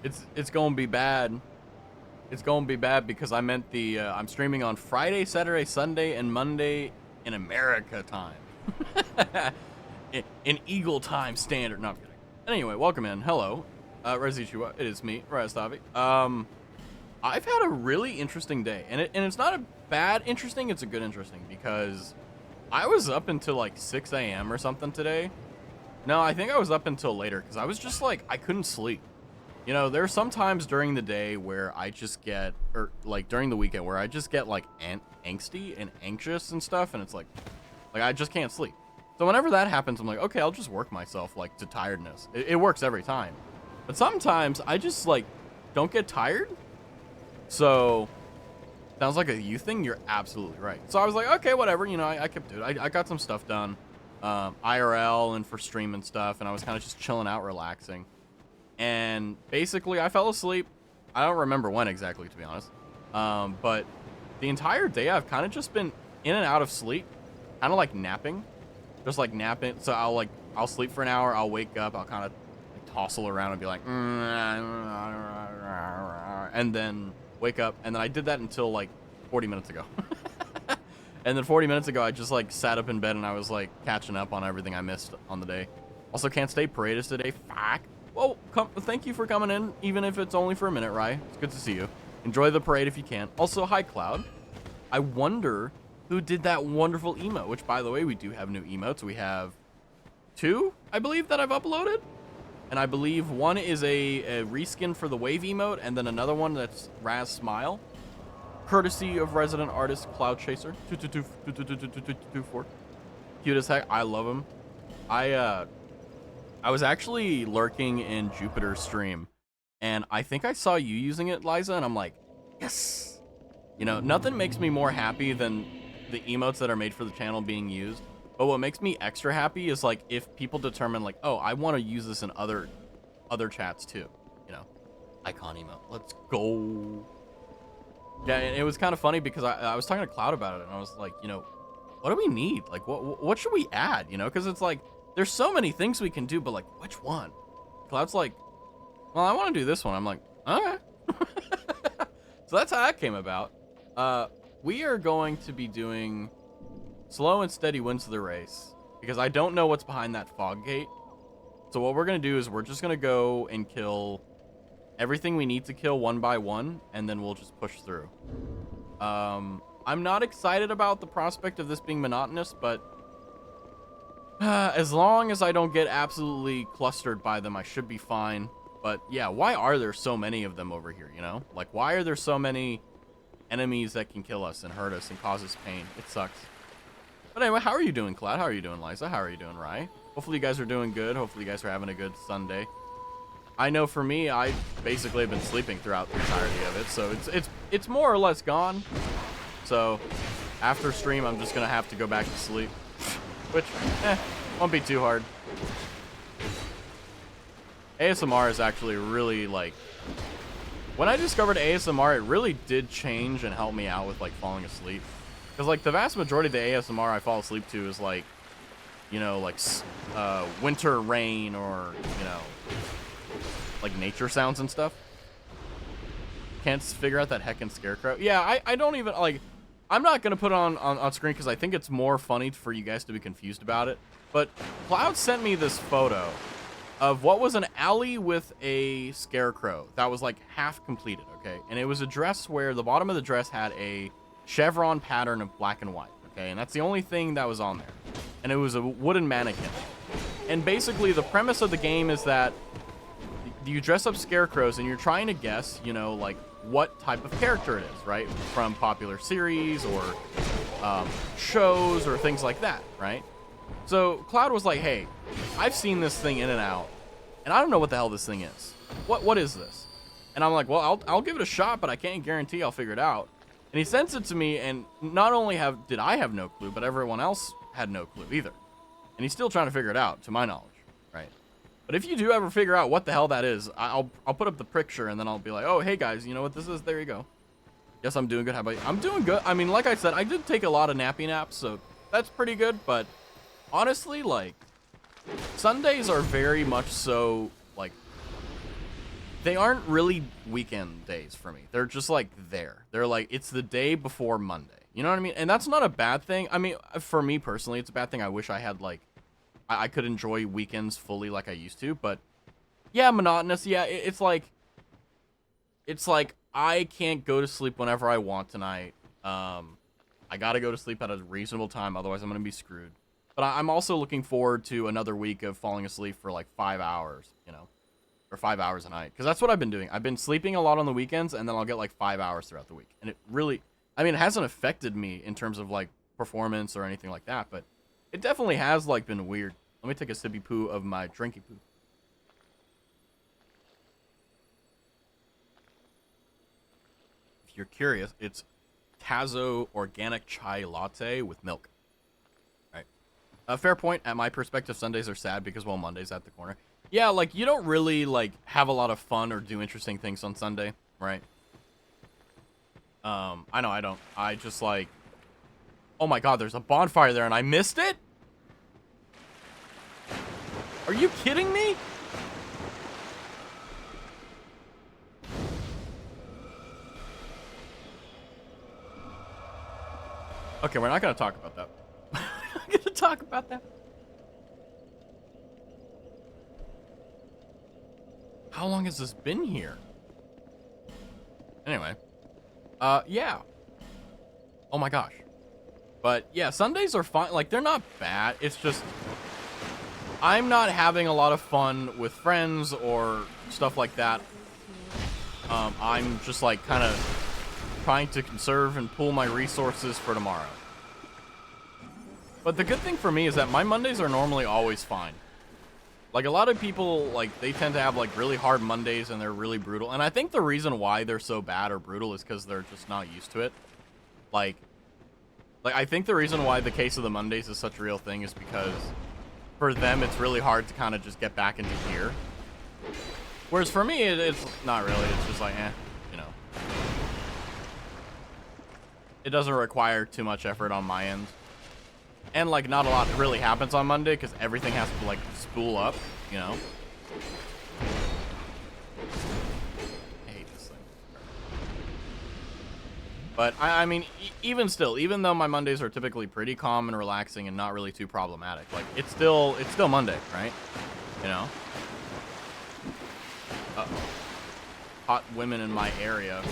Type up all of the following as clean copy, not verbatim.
It's gonna be bad. It's gonna be bad because I meant the I'm streaming on Friday, Saturday, Sunday, and Monday in America time. in Eagle time standard. No, I'm kidding. Anyway, welcome in. Hello, Rezichua. It is me, Rastavi. I've had a really interesting day, and it's not a bad interesting. It's a good interesting because I was up until like 6 a.m. or something today. No, I think I was up until later because I was just like I couldn't sleep. You know, there's some times during the day where I just get, or like during the weekend where I just get like angsty and anxious and stuff, and it's like I just can't sleep. So whenever that happens, I'm like, okay, I'll just work myself like to tiredness. It works every time. But sometimes I just like don't get tired. So sounds like a you thing. You're absolutely right. So I was like, okay, whatever. You know, I kept doing it. I got some stuff done, IRL and for stream and stuff, and I was kind of just chilling out, relaxing. And basically I fell asleep. I don't remember when exactly, to be honest. But the entire day I've kind of just been in and out of sleep, kind of like napping, just like napping. So I'll sleep for an hour. I'll wake up. I'll kind of like tossle around and be like, and then wake up. And then I did that until like 40 minutes ago. And then 40 minutes ago, I just like sat up in bed and I was like catching up on everything I missed on the day. Also, Can't Stay Parade is today. Fuck. Well, thank you for coming in, even if it's only for a minute, Rye. It's good to see you. Enjoy the parade if you can. Also, hi, Cloud. I wonder who did that wonderful emote, which, by the way, we do have new emotes. We have 2, I believe, that I've uploaded. And I believe one is a reskin for the Wave emote, and then another one that's Raz Smile, courtesy of resident artist Cloud Chaser. 22224. Cute as heck. I love him. I was actually lurking in Jupiter's stream, and I think I saw you using it, Liza, and I'm like, yes! You know, nothing makes me more happy than the emotes that are made for the channel being used, but what makes me extra happy is, like, if people determine, like, oh, I want to use this in other chats, too, you know? Icon emote. Let's go! Yeah, and it was kind of funny because I was talking to Cloud about it, and I was like, you know, what do we need? Like, what should we add, you know? Because it's like, there's so many things we can do, but like, which one? Cloud's like, well, I want to do this one. I'm like, okay. So that's how that came about. We are going to be doing slow and steady wins the race because I don't know what's behind that fog gate. So what we're going to do is we're just going to go and kill everything we need to kill one by one, and then we'll just push through. I'm not excited about the prospect of this being monotonous, but as long as I don't get absolutely clustered by them, I should be fine. But yeah, why are there so many of them over here, you know? Like, why are there so many enemies that can kill us and hurt us and cause us pain? It sucks. But anyway, how are you doing, Cloud? How are you doing, Liza? How are you doing, Rye? Hopefully you guys are doing good. Hopefully you guys are having a good Sunday. I know for me, I basically have been sleeping throughout the entirety of it, so it's more or less gone. So after stream, I'm just gonna have to go back to sleep. Which, won't be too hard. ASMR is actually really, like... When I discovered ASMR, it really did change and help me out with, like, falling asleep. Because, like, the vast majority of the ASMR I fall asleep to is, like, you know, like, winter rain or, you know, like, nature sounds and stuff. Can't figure out that heckin' scarecrow. Yeah, I don't even, like... I'm not going to put it on screen because I think it's more funny for you guys to be confused about it. But Cloud sent me this photo of what was an alley with a scarecrow that was like half completed, okay? And it was a dress where the bottom of the dress had a chevron pattern of black and white, okay? And that's the only thing that was on there. And it was a wooden mannequin. And basically the premise of the game is that you dress up scarecrows and you're trying to guess, you know, like, what type of character it is, right? From popular series or shows or things like that, right? So Cloud was like, hey, I've seen this thing in and out, and I don't know what the hell this thing is. What is this? And I'm like, well, I'll give it a shot, but I can't guarantee I'll figure it out. And he sends it to me, and not only did I have no clue, but everyone else had no clue either. And he's still trying to figure it out, to my knowledge, right? But if you do ever figure out what the hell that is, I'll put up the picture, and then I'll be like, oh, hey, guys, you know what this is? There you go. Yes, I'm doing good. How about you? I'm doing good. I mean, like I said, I did take a lot of nappy naps, so that's pretty good. But honestly, like, Sundays are very much so, like, They aren't really weekend days for me. They're just like there. They're like, it's the day before Monday. You know what I mean? And that's not a bad thing. I mean, for me personally, it's a bad thing. I wish I had like, I could enjoy weekends fully like I used to. But yeah, monotonous. Yeah, it's like I can't go to sleep whenever I want tonight. I gotta go to sleep at a reasonable time, otherwise I'm gonna be screwed. But I'm also looking forward to another week of falling asleep for like 5 hours, you know, or 5 hours a night, because that's what I've been doing. I've been sleeping a lot on the weekends, and then I'll get like 5 hours throughout the week, and it really, I mean, it hasn't affected me in terms of like performance or anything like that, but it definitely has like been weird. Let me take a sippy poo of my drinky poo. If you're curious, it's Tazo organic chai latte with milk. Right. Fair point. At my perspective, Sundays are sad because, well, Monday's at the corner. Yeah, like, you don't really, like, have a lot of fun or do interesting things on Sunday, right? I know I don't. I just, like... Oh my god, there's a bonfire there and I missed it? Are you kidding me? Okay, we're not gonna talk about that. We're not gonna talk about that. How long has this been here? Anyway. Yeah. Oh my gosh. But yeah, Sundays are fine. Like, they're not bad. It's just, I'm not having a lot of fun with friends or stuff like that. I'm just like kind of trying to conserve and pool my resources for tomorrow. But the good thing for me is that my Mondays are normally always fine. Like, a lot of people, like, they tend to have, like, really hard Mondays and they're really brutal. And I think the reason why they're so bad or brutal is because they're just not used to it. Like, I think the reason why the case of the Mondays is such a real thing is because for them, it's really hard to kind of just get back into gear. Whereas for me, it's not really. It's just like, you know. It doesn't require too much effort on my end. And, like, not a lot really happens on Monday because everything has to, like, spool up, you know? I hate this thing. But, I mean, even still, even though my Mondays are typically pretty calm and relaxing and not really too problematic, like, it's still Monday, right? You know? Uh-oh. Hot women in my area.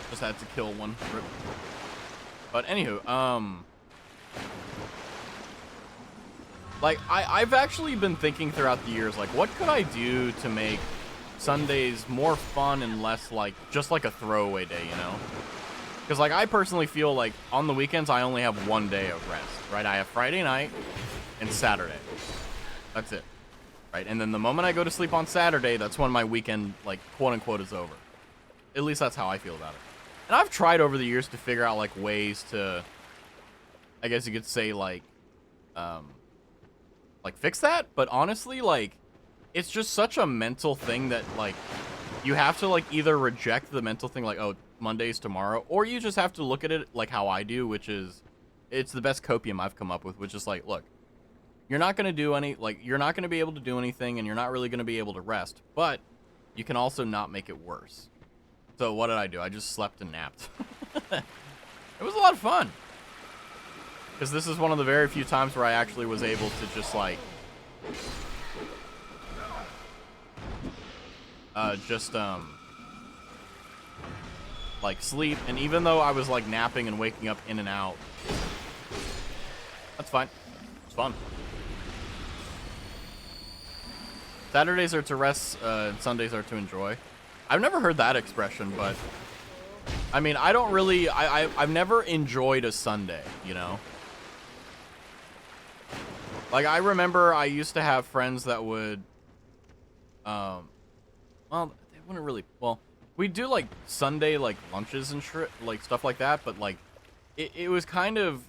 Just had to kill one. Rip. But anywho, like, I've actually been thinking throughout the years, like, what could I do to make Sundays more fun and less like just like a throwaway day, you know? Because, like, I personally feel like on the weekends I only have one day of rest, right? I have Friday night and Saturday. That's it, right? And then the moment I go to sleep on Saturday, that's when my weekend, like, quote unquote, is over. At least that's how I feel about it. And I've tried over the years to figure out, like, ways to, I guess you could say, like, fix that. But honestly, like, it's just such a mental thing that, like, you have to, like, either reject the mental thing, like, oh, Monday's tomorrow, or you just have to look at it like how I do, which is, it's the best copium I've come up with, which is like, look, you're not going to do any, like, you're not going to be able to do anything, and you're not really going to be able to rest, but you can also not make it worse. So what did I do? I just slept and napped. It was a lot of fun. Because this is one of the very few times where I actually was able to just, like, like, sleep. And even though I was, like, napping and waking up in and out, that's fine. It's fun. Saturdays are to rest, Sundays are to enjoy. I've never heard that expression, but I mean, I don't really, I've never enjoyed a Sunday, you know? Like, I remember I used to have friends that would, well, they wouldn't really, well, we'd do, like, Sunday, like, lunches and like, stuff like that, but, like, it was kind of,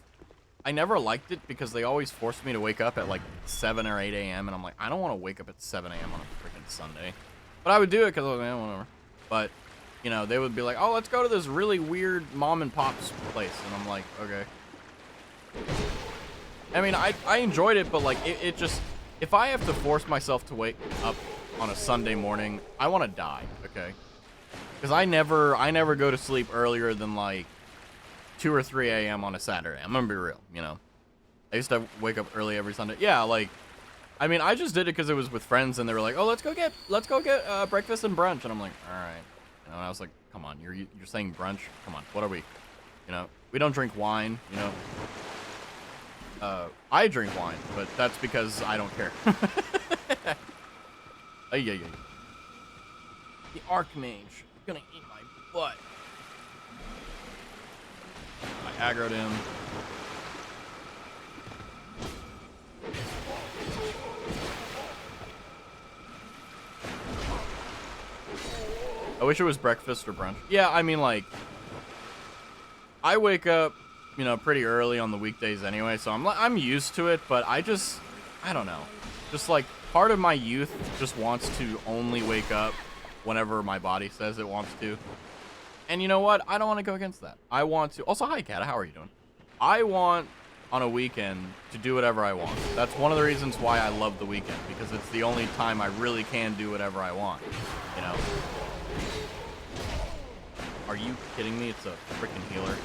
I never liked it because they always forced me to wake up at, like, 7 or 8 a.m., and I'm like, I don't want to wake up at 7 a.m. on a freaking Sunday. But I would do it because I was like, whatever. But, you know, they would be like, oh, let's go to this really weird mom and pop's place. And I'm like, okay. I mean, I enjoyed it, but, like, it just, if I have to force myself to wake up on a Sunday morning, I want to die, okay? Because I never go to sleep earlier than like 2 or 3 a.m. on a Saturday. I'm gonna be real, you know. I used to wake up early every Sunday. Yeah, like, I mean, I just did it because it was with friends, and they were like, "Oh, let's go get breakfast and brunch," and I'm like, "All right." You know, and I was like, "Come on, you're saying brunch? Come on, what are we? You know, we don't drink wine. You know, I drink wine, but that's because I don't care." Yeah. The Archmage gonna eat my butt. I aggroed him. I wish it was breakfast or brunch. Yeah, I mean, like, I wake up, you know, pretty early on the weekdays anyway, so I'm used to it, but I don't know. Just, like, part of my youth just wants to only wake up whenever my body says it wants to. And you know what? I don't want to go against that. I want to... Also, hi, Kat. How are you doing? I want, on a weekend, to do whatever I want. That's one of the reasons why I love the weekend, because it's the only time I really can do whatever I want, you know? Are you kidding me? It's a freaking healer.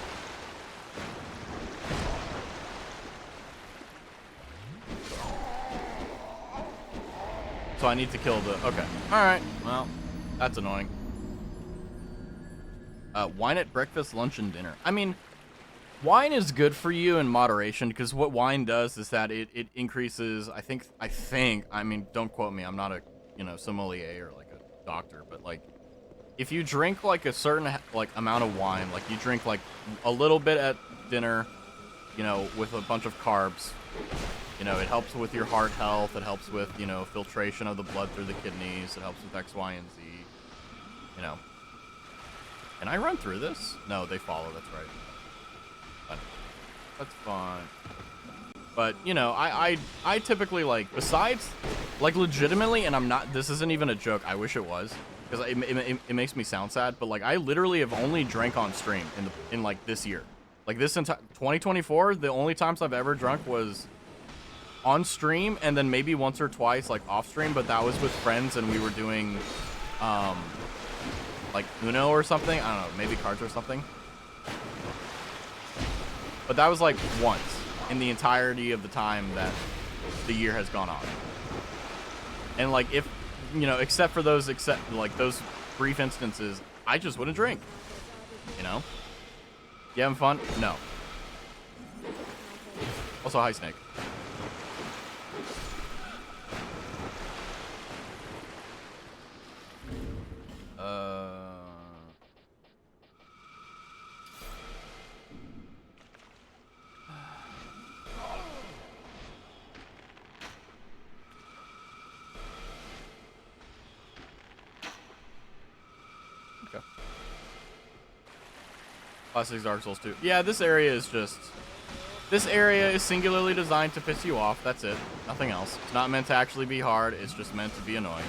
So I need to kill the... Okay. Alright. Well, that's annoying. Wine at breakfast, lunch, and dinner. I mean, wine is good for you in moderation, because what wine does is that it increases... I think... I mean, don't quote me. I'm not a, you know, sommelier or, like, a doctor, but, like... If you drink, like, a certain, like, amount of wine, like, you drink, like, a little bit at dinner, you know, with a bunch of carbs, you know, it helps with your heart health, it helps with, you know, filtration of the blood through the kidneys, it helps with X, Y, and Z, you know. Can I run through this? No, they follow, that's right. But that's fine. But, you know, I typically, like, besides, like, legitimately, and I'm not, this isn't even a joke, I wish it was, because it makes me sound sad, but, like, I literally have only drank on stream in like, this year. Like, this entire 2024, the only times I've ever drunk was on stream, and then maybe once or twice, like, off stream, but that was with friends, and we were doing, like, Uno or something. I don't know, maybe cards or something. But that was, like, once in the entirety of the time that the year has gone on. And, like, if... You know, except for those, like, those brief instances, I just wouldn't drink. You know? You having fun? No. Also, hi, Snake. Okay. Classic Dark Souls 2. Yeah, this area is just... This area is singularly designed to piss you off. That's it. Nothing else. It's not meant to actually be hard. It's just meant to be annoying.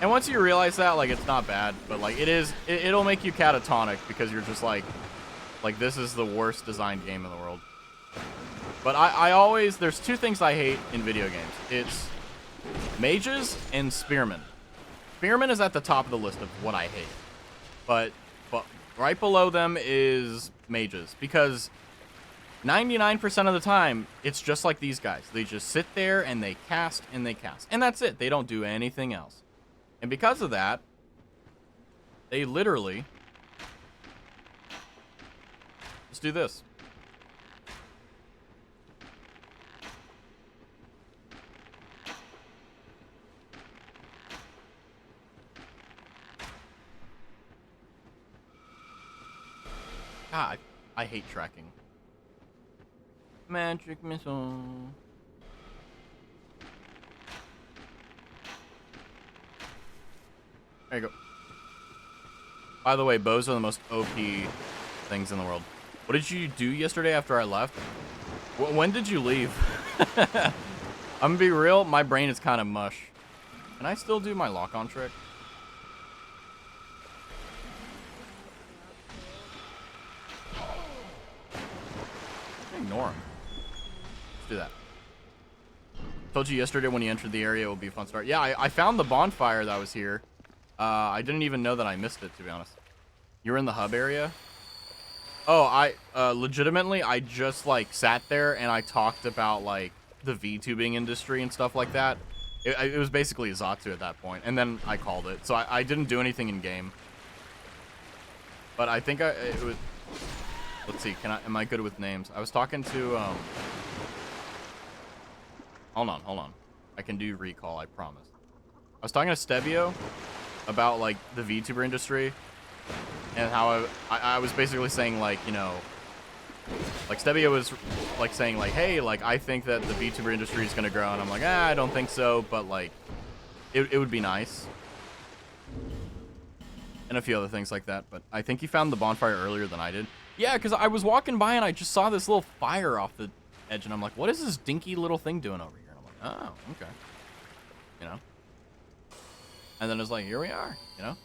And once you realize that, like, it's not bad. But, like, it'll make you catatonic because you're just like, this is the worst designed game in the world. But I always... There's two things I hate in video games. It's mages and spearmen. Spearmen is at the top of the list of what I hate. But right below them is mages. Because 99% of the time, it's just like these guys. They just sit there and they cast and they cast. And that's it. They don't do anything else. And because of that, they literally just do this. God, I hate tracking. Magic missile. There you go. By the way, bows are the most OP things in the world. What did you do yesterday after I left? When did you leave? I'm gonna be real, my brain is kind of mush. Can I still do my lock-on trick? Ignore him. Let's do that. Told you yesterday when you entered the area it will be a fun start. Yeah, I found the bonfire that was here. I didn't even know that I missed it, to be honest. You were in the hub area? Oh, legitimately, I just, like, sat there and I talked about, like, the VTubing industry and stuff like that. It was basically Zatsu at that point, and then I called it. So I didn't do anything in game. But I think it was... Let's see, am I good with names? I was talking to, Hold on. I can do recall, I promise. I was talking to Stebio about, like, the VTuber industry, and how I was basically saying, like, you know, like, Stebio was, like, saying, like, hey, like, I think that the VTuber industry is going to grow, and I'm like, I don't think so, but, like, it would be nice. And a few other things like that, but I think he found the bonfire earlier than I did. Yeah, because I was walking by, and I just saw this little fire off the edge, and I'm like, what is this dinky little thing doing over here? And I'm like, oh, okay. You know? And then it's like, here we are, you know?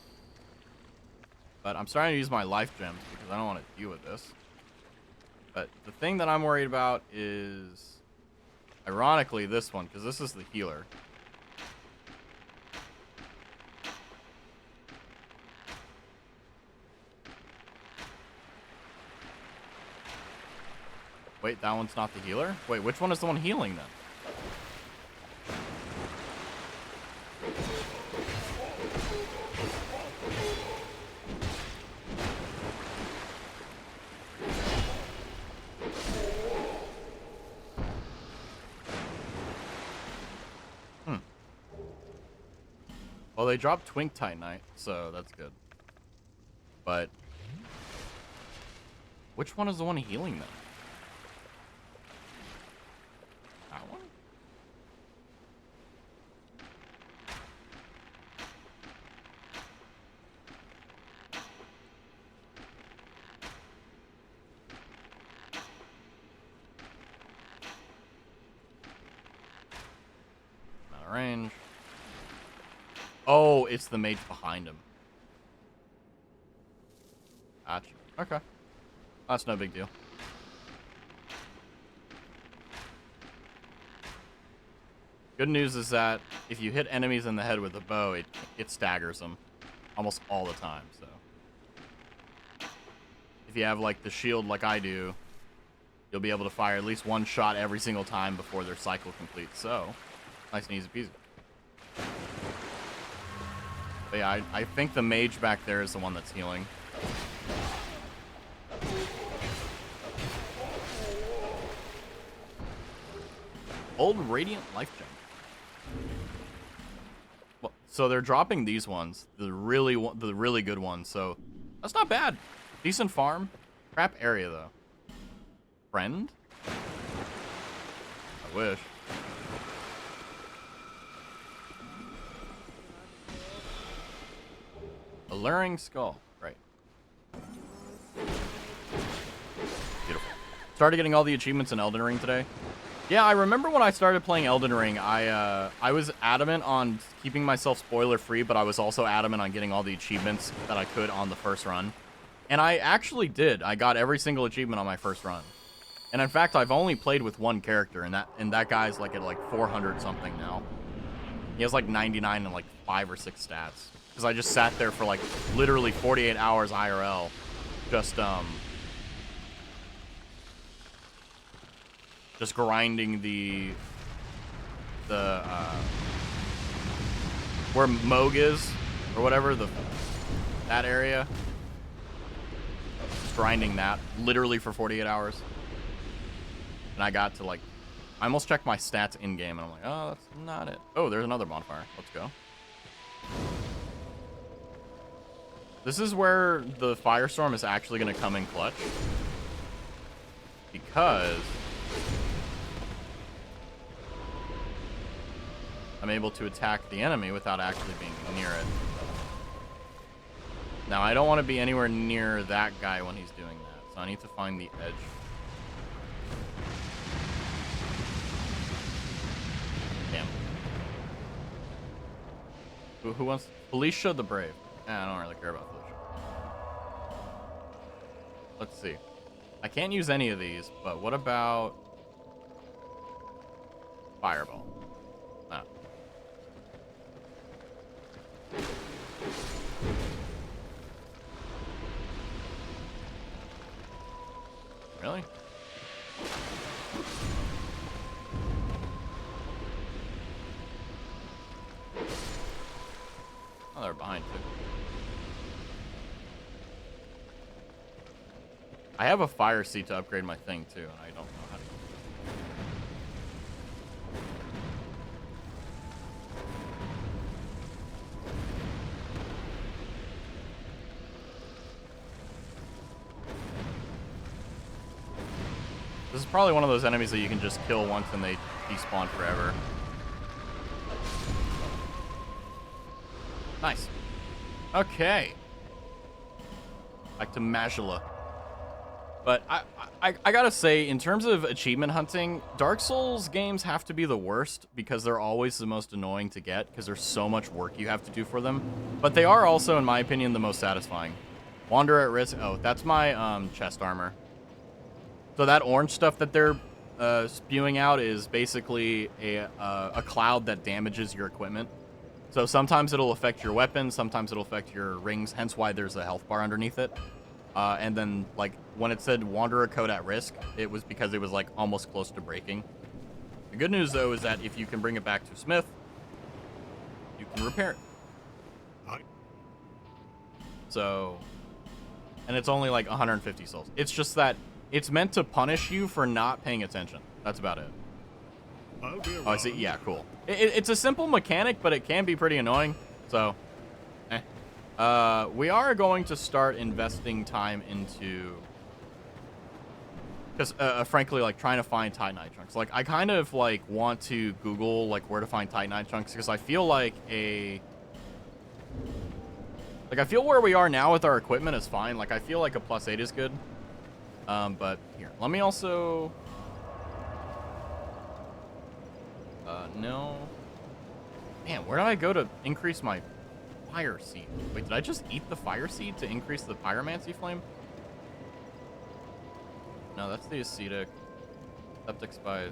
But I'm starting to use my life gems because I don't want to deal with this. But the thing that I'm worried about is, ironically, this one, because this is the healer. Wait, that one's not the healer? Wait, which one is the one healing then? Well, they dropped Twink Titanite, so that's good. But which one is the one healing them? That one? Out of range. Oh, it's the mage behind him. Gotcha. Okay. That's no big deal. Good news is that if you hit enemies in the head with a bow, it staggers them almost all the time, so. If you have, like, the shield like I do, you'll be able to fire at least one shot every single time before their cycle completes, so. Nice and easy peasy. But yeah, I think the mage back there is the one that's healing. Old Radiant Life Gem. Well, so they're dropping these ones, the really good ones. So that's not bad. Decent farm. Crap area though. Friend? I wish. Alluring Skull. Right. Beautiful. Started getting all the achievements in Elden Ring today. Yeah, I remember when I started playing Elden Ring, I was adamant on keeping myself spoiler-free, but I was also adamant on getting all the achievements that I could on the first run. And I actually did. I got every single achievement on my first run. And in fact, I've only played with one character, and that guy's like at like 400 something now. He has like 99 and like 5 or 6 stats. Because I just sat there for like literally 48 hours IRL, just grinding the where Moog is or whatever, that area. Just grinding that literally for 48 hours. And I got to like, I almost checked my stats in game and I'm like, oh, that's not it. Oh, there's another bonfire. Let's go. This is where the firestorm is actually going to come in clutch. Because I'm able to attack the enemy without actually being near it. Now, I don't want to be anywhere near that guy when he's doing that, so I need to find the edge. Damn. Who wants... Felicia the Brave. I don't really care about Felicia. Let's see. I can't use any of these, but what about... Fireball? Oh, they're behind too. I have a fire seat to upgrade my thing too, and I don't know how to. This is probably one of those enemies that you can just kill once and they despawn forever. Nice. Okay. Back to Majula. But I gotta say, in terms of achievement hunting, Dark Souls games have to be the worst because they're always the most annoying to get because there's so much work you have to do for them. But they are also, in my opinion, the most satisfying. Wander at risk. Oh, that's my chest armor. So that orange stuff that they're spewing out is basically a cloud that damages your equipment. So sometimes it'll affect your weapons, sometimes it'll affect your rings, hence why there's a health bar underneath it. And then, like, when it said Wanderer code at risk, it was because it was, like, almost close to breaking. The good news, though, is that if you can bring it back to Smith, you can repair it. So, and it's only, like, 150 souls. It's just that it's meant to punish you for not paying attention. That's about it. Oh, I see. Yeah, cool. It's a simple mechanic, but it can be pretty annoying. So, we are going to start investing time into, because frankly, like, trying to find Titanite chunks. Like, I kind of like want to Google like where to find Titanite chunks because I feel like I feel where we are now with our equipment is fine. Like, I feel like a +8 is good. But here, let me also. No. Man, where do I go to increase my fire seed? Wait, did I just eat the fire seed to increase the pyromancy flame? No, that's the ascetic. Septic spies.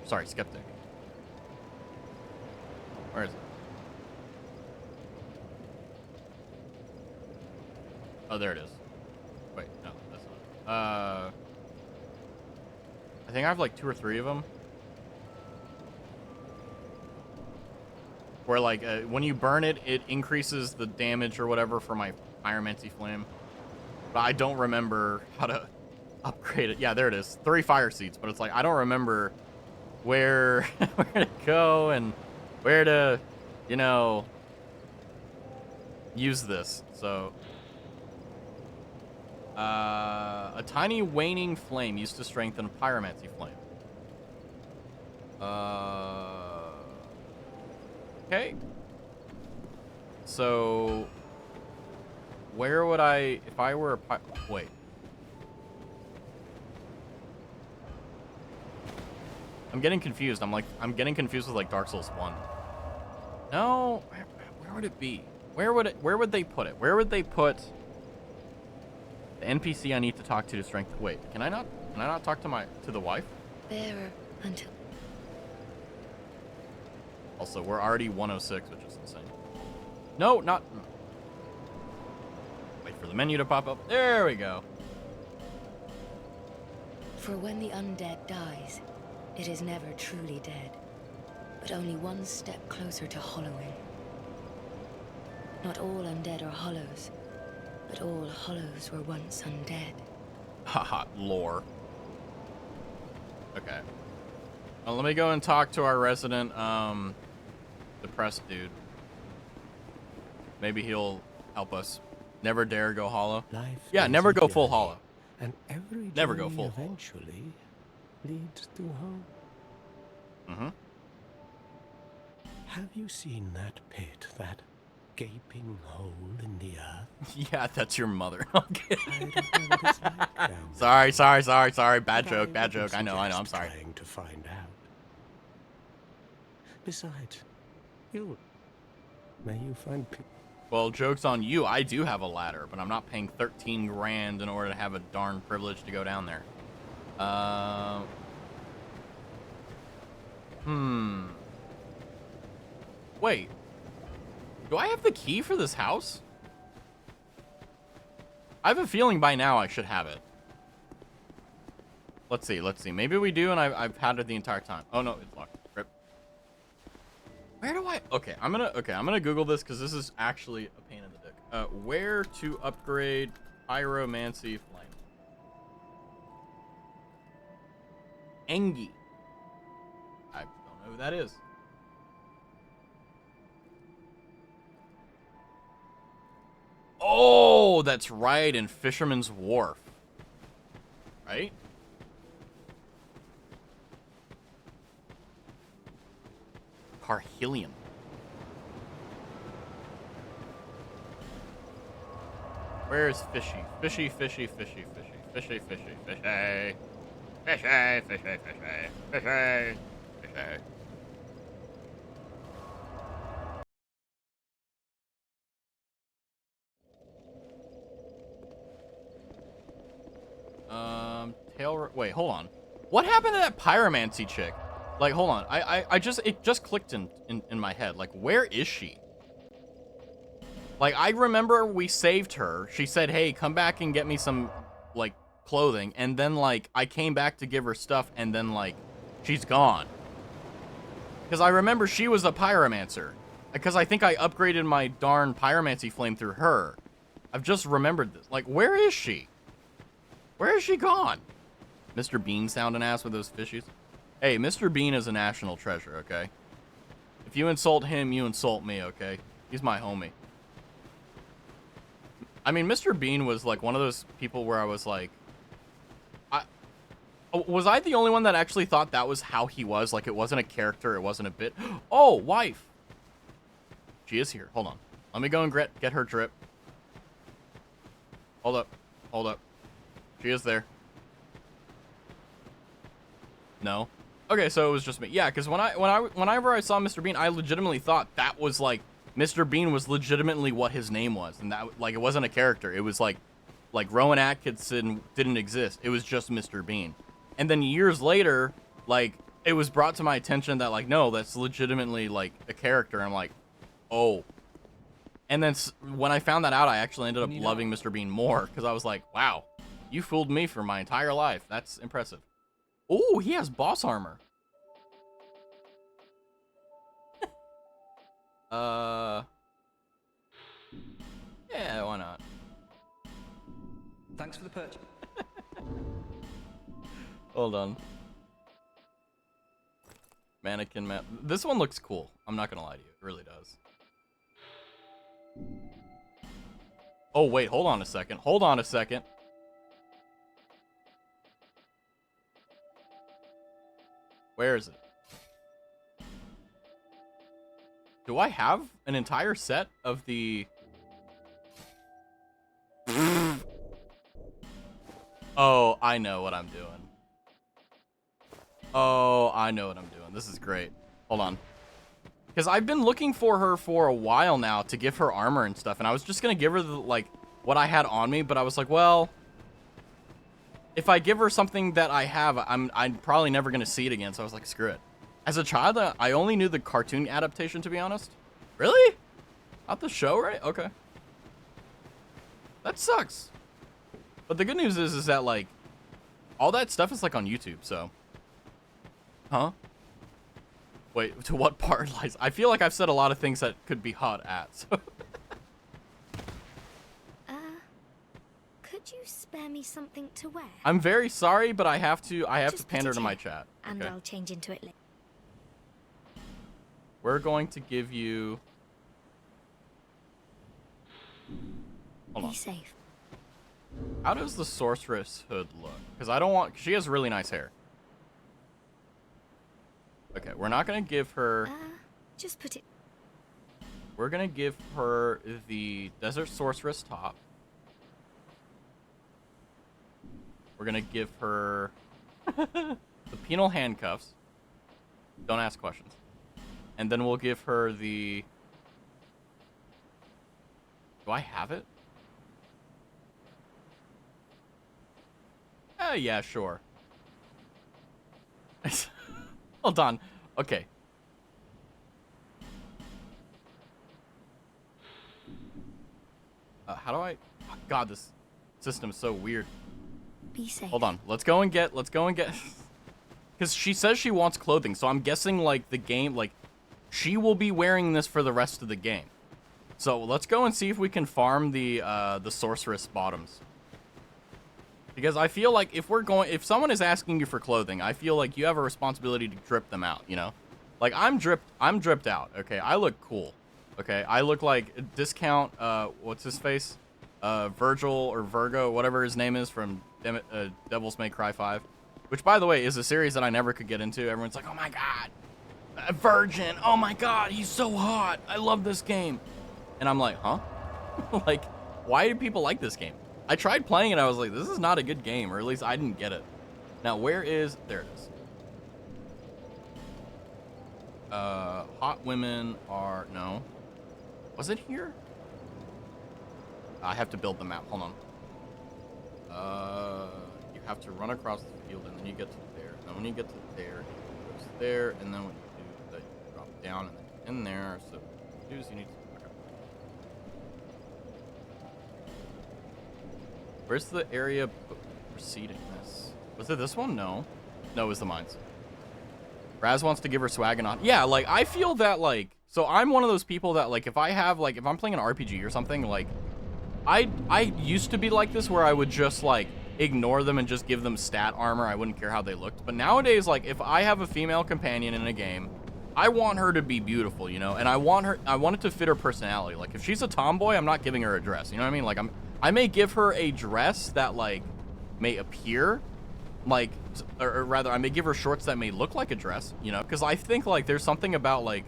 Sorry, skeptic. Where is it? Oh, there it is. Wait, no, that's not. I think I have like 2 or 3 of them. Where, like, when you burn it, it increases the damage or whatever for my pyromancy flame. But I don't remember how to upgrade it. Yeah, there it is. 3 fire seeds. But it's like, I don't remember where, where to go and where to, you know, use this. So, a tiny waning flame used to strengthen a pyromancy flame. Okay. So, where would I, if I were a wait. I'm getting confused. I'm getting confused with like Dark Souls 1. No, where would it be? Where would they put it? Where would they put the NPC I need to talk to strengthen? Wait, can I not talk to the wife? There until. Also, we're already 106, which is insane. No, not. Wait for the menu to pop up. There we go. For when the undead dies, it is never truly dead, but only one step closer to hollowing. Not all undead are hollows, but all hollows were once undead. Haha, lore. Okay. Well, let me go and talk to our resident, depressed dude. Maybe he'll help us. Never dare go hollow. Yeah, never go full hollow. And every never go full eventually leads to home. Mm-hmm. Have you seen that pit, that gaping hole in the earth? Yeah, that's your mother. Okay. I don't know what it's like down Sorry. Bad but joke. I Bad joke. wouldn't I know. I'm suggest sorry. Trying to find out. Besides, may you find. Well, joke's on you. I do have a ladder, but I'm not paying 13 grand in order to have a darn privilege to go down there. Wait. Do I have the key for this house? I have a feeling by now I should have it. Let's see. Maybe we do, and I've had it the entire time. Oh, no, it's locked. Rip. Where do I? Okay, I'm gonna Google this because this is actually a pain in the dick. Where to upgrade pyromancy flame? Engi. I don't know who that is. Oh, that's right, in Fisherman's Wharf. Right? Carhillion. Where is Fishy? Fishy, fishy, fishy, fishy, fishy, fishy, fishy. Fishy, fishy, fishy, fishy, fishy. Wait, hold on. What happened to that pyromancy chick? Like, hold on. It just clicked in my head. Like, where is she? Like, I remember we saved her. She said, hey, come back and get me some, like, clothing. And then, like, I came back to give her stuff, and then, like, she's gone. Because I remember she was a pyromancer. Because I think I upgraded my darn pyromancy flame through her. I've just remembered this. Like, where is she? Where is she gone? Mr. Bean sounding ass with those fishies. Hey, Mr. Bean is a national treasure, okay? If you insult him, you insult me, okay? He's my homie. I mean, Mr. Bean was like one of those people where I was like, was I the only one that actually thought that was how he was? Like, it wasn't a character, it wasn't a bit. Oh, wife. She is here. Hold on. Let me go and get her drip. Hold up. Hold up. She is there. No. Okay, so it was just me. Yeah, because whenever I saw Mr. Bean, I legitimately thought that was like Mr. Bean was legitimately what his name was, and that like it wasn't a character. It was like Rowan Atkinson didn't exist. It was just Mr. Bean. And then years later, like it was brought to my attention that like no, that's legitimately like a character. And I'm like, oh. And then when I found that out, I actually ended up loving Mr. Bean more because I was like, wow, you fooled me for my entire life. That's impressive. Oh, he has boss armor. Yeah, why not? Thanks for the purchase. Hold on. Mannequin map. This one looks cool. I'm not gonna lie to you. It really does. Oh, wait, hold on a second. Hold on a second. Where is it? Do I have an entire set of the... Oh, I know what I'm doing. Oh, I know what I'm doing. This is great. Hold on. Because I've been looking for her for a while now to give her armor and stuff. And I was just going to give her, the, like, what I had on me. But I was like, well... if I give her something that I have, I'm probably never going to see it again. So I was like, screw it. As a child, I only knew the cartoon adaptation, to be honest. Really? Not the show, right? Okay. That sucks. But the good news is that, like, all that stuff is, like, on YouTube, so. Huh? Wait, to what part, Liza? I feel like I've said a lot of things that could be hot at, so. Could you spare me something to wear? I'm very sorry, but I have to Just pander put to it my here, chat. and Okay? I'll change into it later. We're going to give you... Hold on. Be safe. How does the sorceress hood look? Because I don't want... she has really nice hair. Okay, we're not going to give her... Just put it... we're going to give her the Desert Sorceress top. We're going to give her the penal handcuffs. Don't ask questions. And then we'll give her the... do I have it? Yeah, sure. Hold on. Okay. How do I... God, this system's so weird. Be safe. Hold on. Let's go and get... because she says she wants clothing, so I'm guessing, like, the game, like... she will be wearing this for the rest of the game. So let's go and see if we can farm the sorceress bottoms. Because I feel like if someone is asking you for clothing, I feel like you have a responsibility to drip them out, you know? Like, I'm dripped out, okay? I look cool, okay? I look like discount, what's his face? Virgil or Virgo, whatever his name is from Devil's May Cry 5. Which, by the way, is a series that I never could get into. Everyone's like, oh my god, a virgin, oh my god, he's so hot. I love this game. And I'm like, huh? Like, why do people like this game? I tried playing it, I was like, this is not a good game, or at least I didn't get it. Now, there it is. Hot women are, no. Was it here? I have to build the map, hold on. You have to run across the field, and then you get to there. And then when you get to there, it goes there, and then what you do is that you drop down and then in there. So what you do is you need to, okay. Where's the area preceding this? Was it this one? No. No, it was the mines. Raz wants to give her swag and on. Yeah, like, I feel that, like, so I'm one of those people that, like, if I'm playing an RPG or something, like, I used to be like this where I would just, like, ignore them and just give them stat armor. I wouldn't care how they looked. But nowadays, like, if I have a female companion in a game, I want her to be beautiful, you know? And I want it to fit her personality. Like, if she's a tomboy, I'm not giving her a dress. You know what I mean? Like, I may give her a dress that, like, may appear like, or rather, I may give her shorts that may look like a dress, you know? Because I think, like, there's something about, like,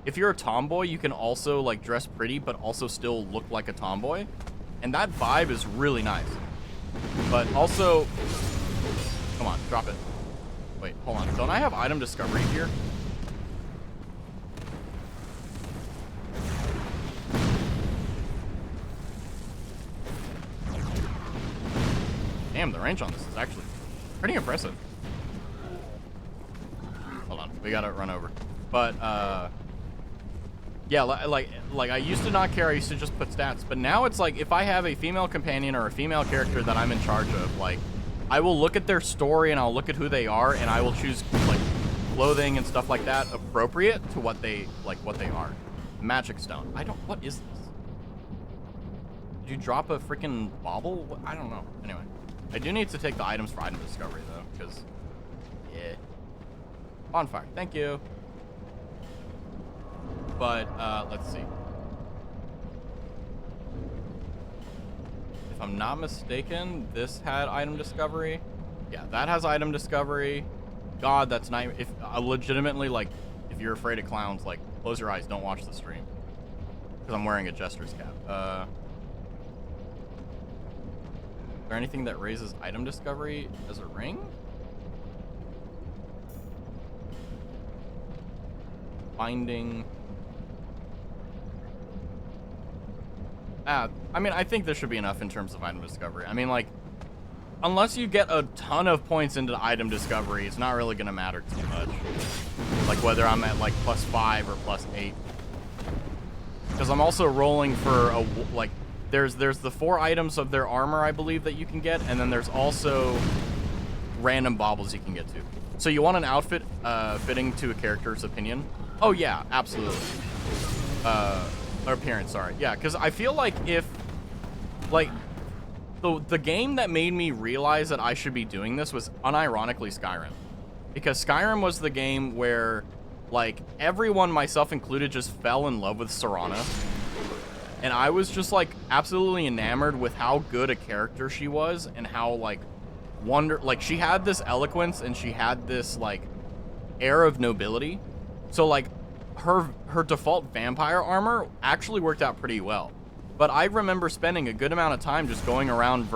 if you're a tomboy, you can also, like, dress pretty, but also still look like a tomboy. And that vibe is really nice. But also, come on, drop it. Wait, hold on. Don't I have item discovery here? Damn, the range on this is actually pretty impressive. Hold on, we gotta run over. But, yeah, like I used to not care, I used to just put stats. But now it's like, if I have a female companion or a female character that I'm in charge of, like, I will look at their story and I'll look at who they are and I will choose, like, clothing and stuff like that appropriate to what they are. Magic stone. What is this? Did you drop a freaking bauble? I don't know. Anyway. I do need to take the items for item discovery, though, because, yeah. Bonfire, thank you. But, let's see. If I'm not mistaken, this had item discovery. Yeah, that has item discovery. God, that's not, if, legitimately, like, if you're afraid of clowns, like, close your eyes, don't watch the stream. Because I'm wearing a jester's cap. Is there anything that raises item discovery as a ring? Finding. I mean, I think this should be enough in terms of item discovery. I mean, like, unless you get a ton of points into item discovery, it's not really going to matter too much. Like, whether I'm at, like, +5 or +8. Because I'm also rolling for, like, there's the 4 items of their armor, I believe, that you can get, and then there's also random baubles you can get to. So you want an outfit fitting to a character's opinion? Oh, yeah, absolutely. Or appearance, sorry. Yeah, because I feel like if, like, the game that made me realize that I should be doing this was unironically Skyrim. Because Skyrim was the game where, like, everyone, myself included, just fell in love with Serana. And I was just, like, absolutely enamored with how good a character she was and how, like, she had this eloquence and she had this, like, air of nobility. So, like, her default vampire armor actually worked out pretty well. But I remember spending a good amount of time just going around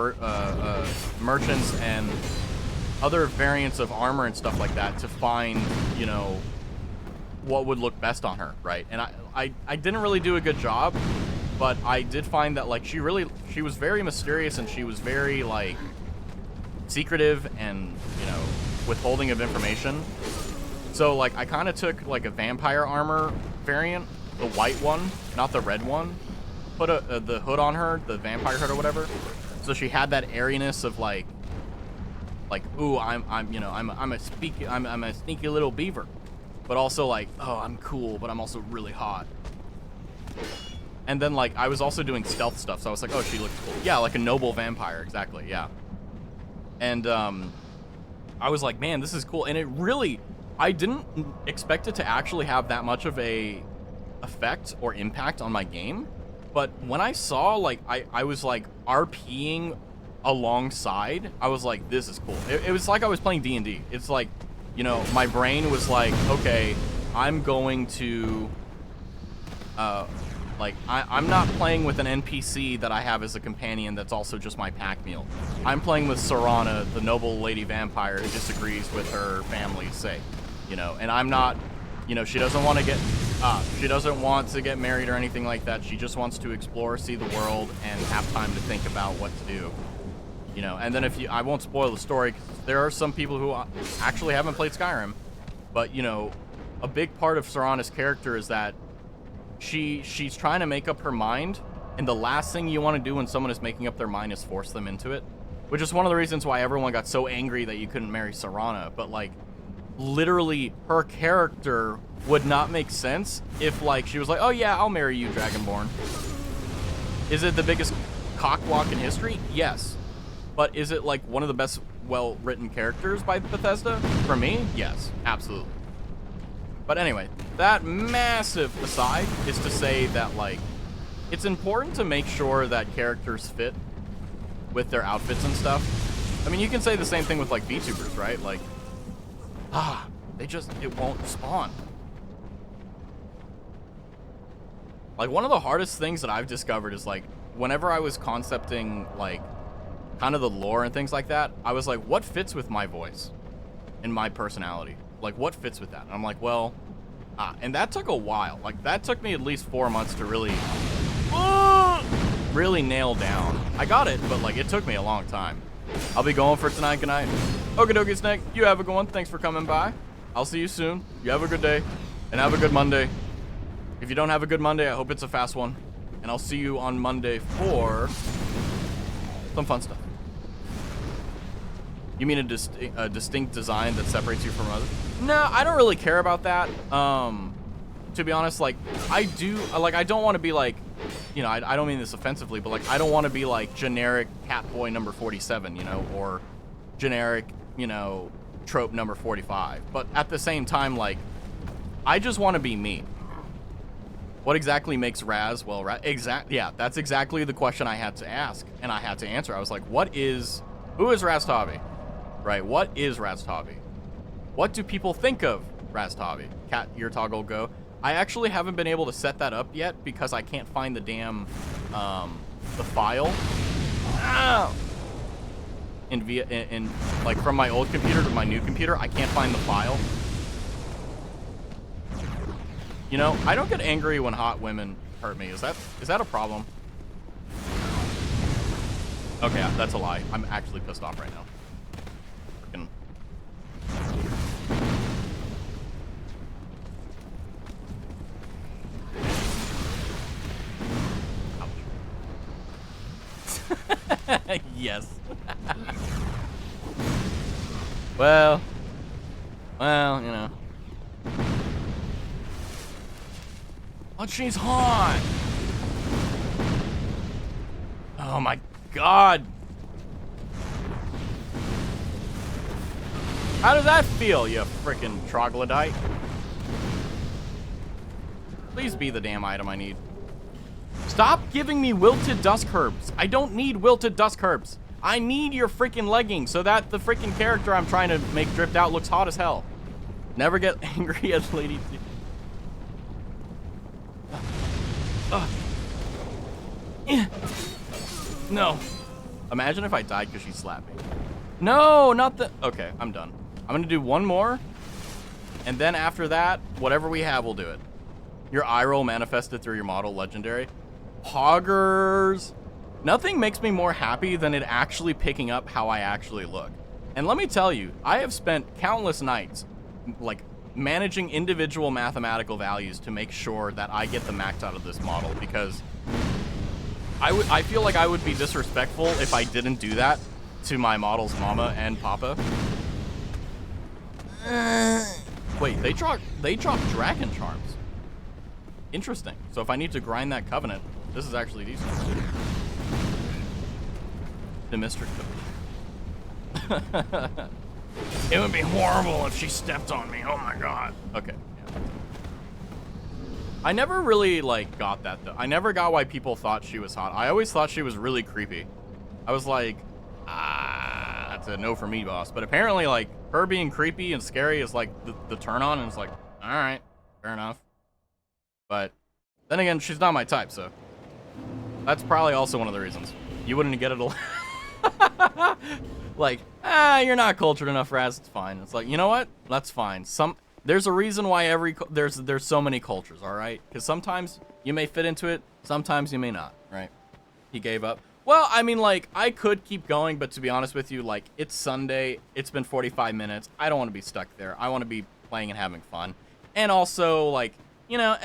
merchants and other variants of armor and stuff like that to find, you know, what would look best on her, right? And I didn't really do a good job, but I did find that, like, she was very mysterious and she was very, like, secretive and, you know, withholding of information. So, like, I kind of took, like, a vampire armor variant, the white one, not the red one, put the hood on her, the vampire hood or whatever, so she had that airiness of, like, ooh, I'm a sneaky little beaver. but also like, oh, I'm cool, but I'm also really hot. And then like I was also doing stealth stuff, so I was like, oh, she looks cool. Yeah, like a noble vampire, exactly. Yeah. And I was like, man, this is cool. And it really, I didn't expect it to actually have that much of a effect or impact on my game. But when I saw, like, I was like RPing alongside, I was like, this is cool. It was like I was playing D&D. It's like, you know, my brain was like, okay, I'm going to, like, I'm not playing with an NPC that I have as a companion that's also just my pack meal. I'm playing with Serana, the noble lady vampire who disagrees with her family's sake, you know, and I'm not, you know, she doesn't want to get married or anything like that. She just wants to explore, see the world, and have time to think about what to do, you know. And then I won't spoil the story, 'cause there are some people who actually haven't played Skyrim, but, you know, a big part of Serana's character is that she's trying to make up her mind, and the last thing you want to do when someone is making up their mind is force them into it, which is one of the reasons why everyone got so angry that you couldn't marry Serana. But like, literally, her character would not make sense if like she was like, oh yeah, I'll marry you, Dragonborn. Is it the biggest cockwalk in history? Yes. But is it like one of the best well-written characters by Bethesda? For me, yes, absolutely. But anyway, that massive aside is to say that, like, it's important to make sure that characters fit with their outfits and stuff. I mean, you can say the same thing with, like, VTubers, right? Like, it won't spawn. Like, one of the hardest things that I've discovered is, like, whenever I was concepting, like, kind of the lore and things like that, I was like, what fits with my voice and my personality? Like, what fits with that? And I'm like, well, and that took a while. Like, that took me at least 4 months to really nail down. I got it, but, like, it took me a long time. I'll be going for tonight. Good night. Okie dokie, Snake. You have a good one. Thanks for coming by. I'll see you soon. You have a good day, and have a good Monday. If you don't have a good Monday, I hope it's a fast one. And I'll see you on Monday for some fun stuff. You mean a distinct design that separates you from others? No, I don't really care about that. To be honest, like, I don't want to be like, you know, I don't mean this offensively, but like, I don't want to be like generic Catboy number 47, you know, or generic, you know, trope number 45. But at the same time, like, I just want to be me. What exactly makes Raz? Well, yeah, that's exactly the question I had to ask, and I had to answer. I was like, who is Raz Tavi? Right, what is Raz Tavi? What do people think of Raz Tavi? Cat ear toggle go. I actually haven't been able to set that up yet because I can't find the damn, the file. Ow! Like, from my old computer to my new computer, I can't find the file. You know, I don't get angry when hot women hurt me. Is that a problem? Okay, that's a lie. I'm actually pissed off right now. Freaking. Ouch. Yes. Well, you know. But she's hot. Oh my God. How does that feel, you frickin' troglodyte? Please be the damn item I need. Stop giving me wilted dusk herbs. I don't need wilted dusk herbs. I need your freaking leggings so that the freaking character I'm trying to make dripped out looks hot as hell. Never get angry at Lady T. No. Imagine if I died because she slapped me. No, not the... Okay, I'm done. I'm going to do one more. And then after that, whatever we have, we'll do it. Your eye roll manifested through your model, legendary. Poggers. Nothing makes me more happy than it actually picking up how I actually look. And let me tell you, I have spent countless nights, like, managing individual mathematical values to make sure that I get the max out of this model, because I feel like I would be disrespectful if I didn't do that to my model's mama and papa. Wait, they drop dragon charms. Interesting. So if I need to grind that covenant, this is actually decent. The Mystic Covenant. It would be horrible if she stepped on me. Oh my god. Okay. Yeah. I never really like got that though. I never got why people thought she was hot. I always thought she was really creepy. I was like, that's a no for me, boss. But apparently, like, her being creepy and scary is like the turn on, and it's like, all right, fair enough. But then again, she's not my type, so that's probably also one of the reasons. You wouldn't get it like, you're not cultured enough, Raz. It's fine. It's like, you know what? That's fine. There's a reason why there's so many cultures, all right? Because sometimes you may fit into it, sometimes you may not, right? He gave up. Well, I mean, like, I could keep going, but to be honest with you, like, it's Sunday. It's been 45 minutes. I don't want to be stuck there. I want to be playing and having fun. And also, like, you know,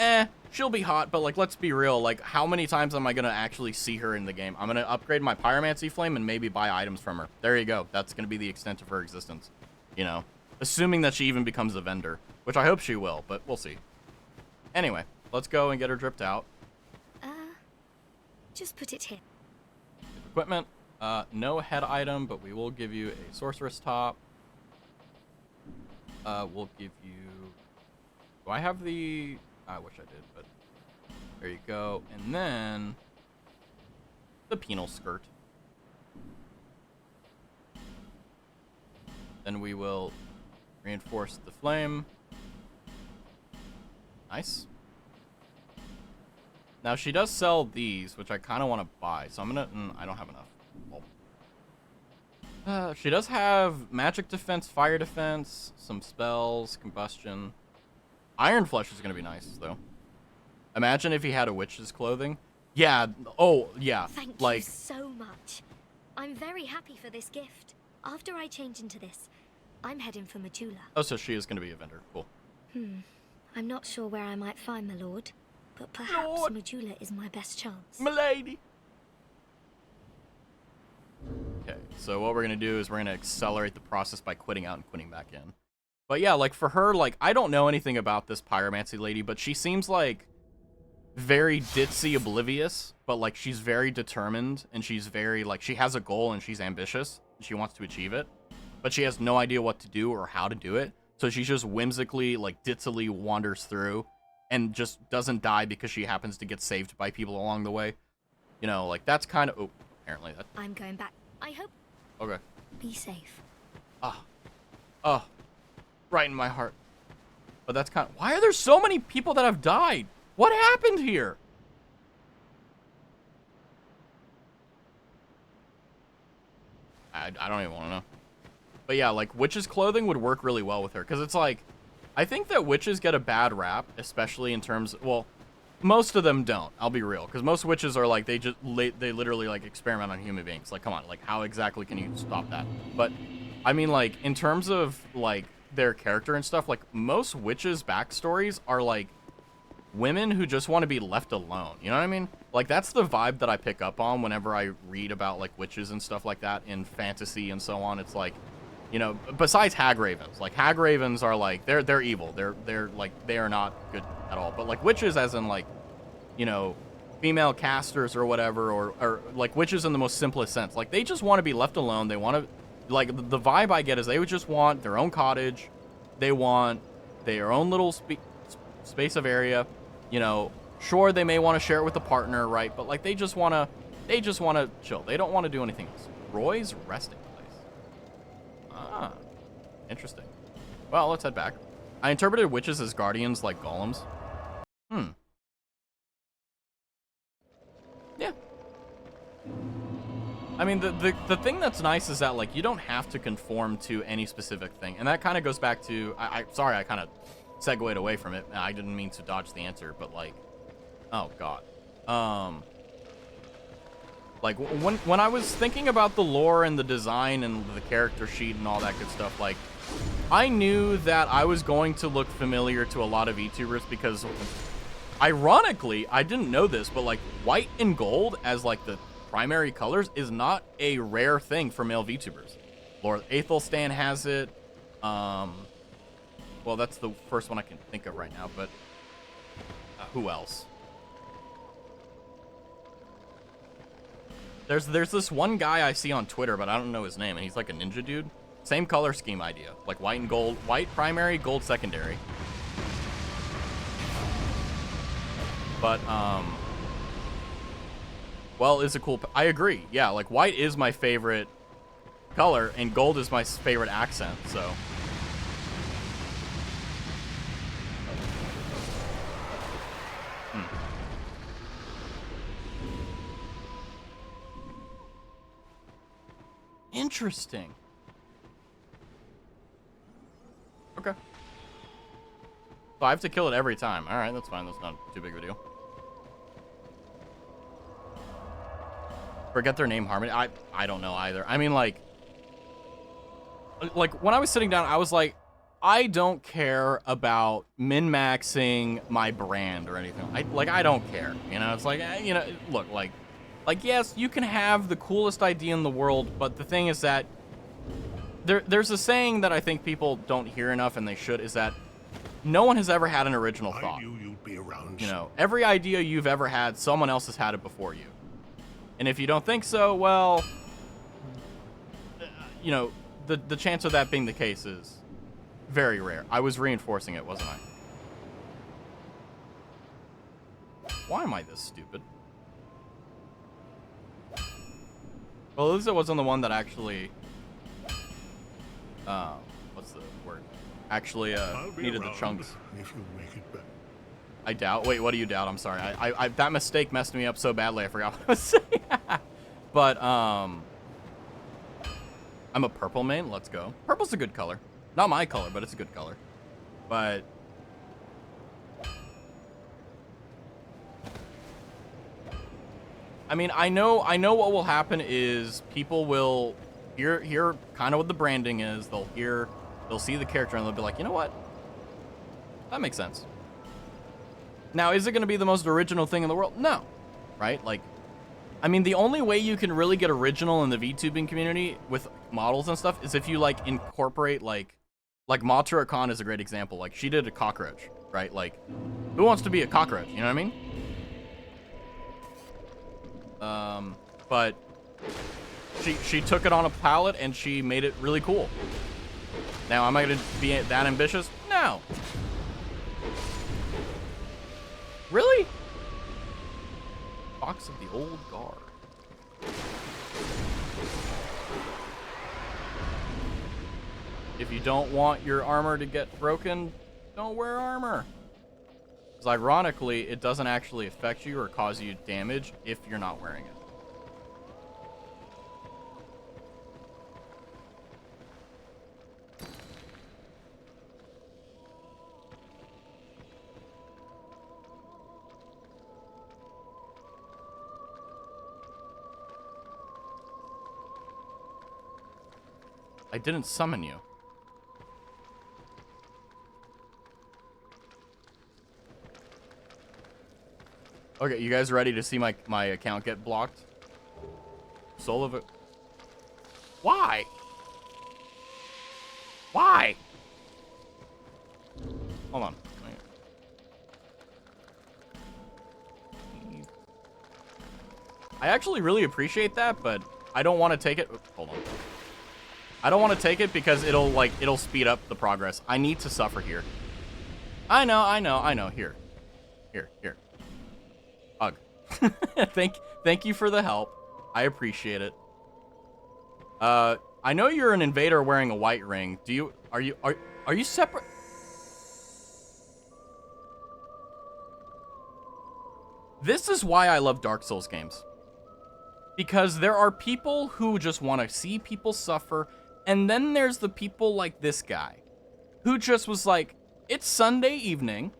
she'll be hot, but, like, let's be real. Like, how many times am I going to actually see her in the game? I'm going to upgrade my Pyromancy Flame and maybe buy items from her. There you go. That's going to be the extent of her existence, you know? Assuming that she even becomes a vendor, which I hope she will, but we'll see. Anyway, let's go and get her dripped out. Just put it here. Equipment. No head item, but we will give you a Sorceress Top. We'll give you... Do I have the... I wish I did, but... There you go. And then... the Penal Skirt. Then we will reinforce the flame. Nice. Now, she does sell these, which I kind of want to buy, so I'm going to... I don't have enough. Well, she does have magic defense, fire defense, some spells, combustion. Iron Flesh is going to be nice, though. Imagine if he had a witch's clothing. Yeah. Oh, yeah. Thank like, you so much. I'm very happy for this gift. After I change into this, I'm heading for Majula. Oh, so she is going to be a vendor. Cool. I'm not sure where I might find my lord, but perhaps Majula is my best chance. Milady. Okay, so what we're going to do is we're going to accelerate the process by quitting out and quitting back in. But yeah, like for her, like I don't know anything about this pyromancy lady, but she seems like very ditzy oblivious, but like she's very determined and she's very like she has a goal and she's ambitious and she wants to achieve it, but she has no idea what to do or how to do it. So she just whimsically, like ditzily wanders through and just doesn't die because she happens to get saved by people along the way. You know, like that's kind of... Oh, apparently that... I'm going back. I hope... Okay. Be safe. Oh. Right in my heart. But that's kind of... Why are there so many people that have died? What happened here? I don't even want to know. But yeah, like, witch's clothing would work really well with her. Because it's like... I think that witches get a bad rap, especially in terms... Well, most of them don't. I'll be real. Because most witches are like... They literally, like, experiment on human beings. Like, come on. Like, how exactly can you stop that? But, I mean, like, in terms of, like, their character and stuff, like, most witches' backstories are, like, women who just want to be left alone. You know what I mean? Like, that's the vibe that I pick up on whenever I read about, like, witches and stuff like that in fantasy and so on. It's like... You know, besides hag ravens, like hag ravens are like they're evil. They're like they are not good at all. But like witches, as in like, you know, female casters or whatever, or like witches in the most simplest sense. Like they just want to be left alone. They want to, like the vibe I get is they would just want their own cottage. They want their own little space of area. You know, sure they may want to share it with a partner, right? But like they just want to chill. They don't want to do anything else. Roy's resting. Interesting. Well, let's head back. I interpreted witches as guardians like golems. Yeah. I mean, the thing that's nice is that, like, you don't have to conform to any specific thing. And that kind of goes back to... Sorry, I kind of segued away from it. I didn't mean to dodge the answer, but, like... Oh, God. Like, when I was thinking about the lore and the design and the character sheet and all that good stuff, like, I knew that I was going to look familiar to a lot of VTubers because, ironically, I didn't know this, but, like, white and gold as, like, the primary colors is not a rare thing for male VTubers. Lord Aethelstan has it. Well, that's the first one I can think of right now, but who else? There's this one guy I see on Twitter, but I don't know his name, and he's like a ninja dude. Same color scheme idea, like white and gold, white primary, gold secondary. But well, it's a cool. I agree. Yeah, like white is my favorite color, and gold is my favorite accent. So. Interesting. Okay. So I have to kill it every time. All right, that's fine. That's not too big of a deal. Forget their name, Harmony. I don't know either. I mean, like when I was sitting down, I was like, I don't care about min-maxing my brand or anything. I don't care. You know, it's like, you know, look, like, yes, you can have the coolest idea in the world, but the thing is that there's a saying that I think people don't hear enough, and they should, is that no one has ever had an original thought. I knew you'd be around. You know, every idea you've ever had, someone else has had it before you. And if you don't think so, well, you know, the chance of that being the case is very rare. I was reinforcing it, wasn't I? Why am I this stupid? Well, at least it wasn't the one that actually, what's the word? Actually, needed the chunks. If you make it back. I doubt. Wait, what do you doubt? I'm sorry. I that mistake messed me up so badly. I forgot what I was saying. But I'm a purple main. Let's go. Purple's a good color. Not my color, but it's a good color. But I mean, I know what will happen is people will hear kind of what the branding is. They'll see the character and they'll be like, you know what? That makes sense. Now, is it going to be the most original thing in the world? No, right? Like, I mean, the only way you can really get original in the VTubing community with models and stuff is if you like incorporate like Matura Khan is a great example. Like, she did a cockroach, right? Like, who wants to be a cockroach? You know what I mean? But she took it on a palette and she made it really cool. Now, am I going to be that ambitious? No. Really? Box of the Old Guard. If you don't want your armor to get broken, don't wear armor. Because ironically, it doesn't actually affect you or cause you damage if you're not wearing it. I didn't summon you. Okay, you guys ready to see my account get blocked? Soul of it. Why? Why? Hold on. I actually really appreciate that, but I don't want to take it. Hold on. I don't want to take it because it'll speed up the progress. I need to suffer here. I know. Here. Hug. Thank you for the help. I appreciate it. I know you're an invader wearing a white ring. Are you separate? This is why I love Dark Souls games. Because there are people who just want to see people suffer. And then there's the people like this guy who just was like, it's Sunday evening.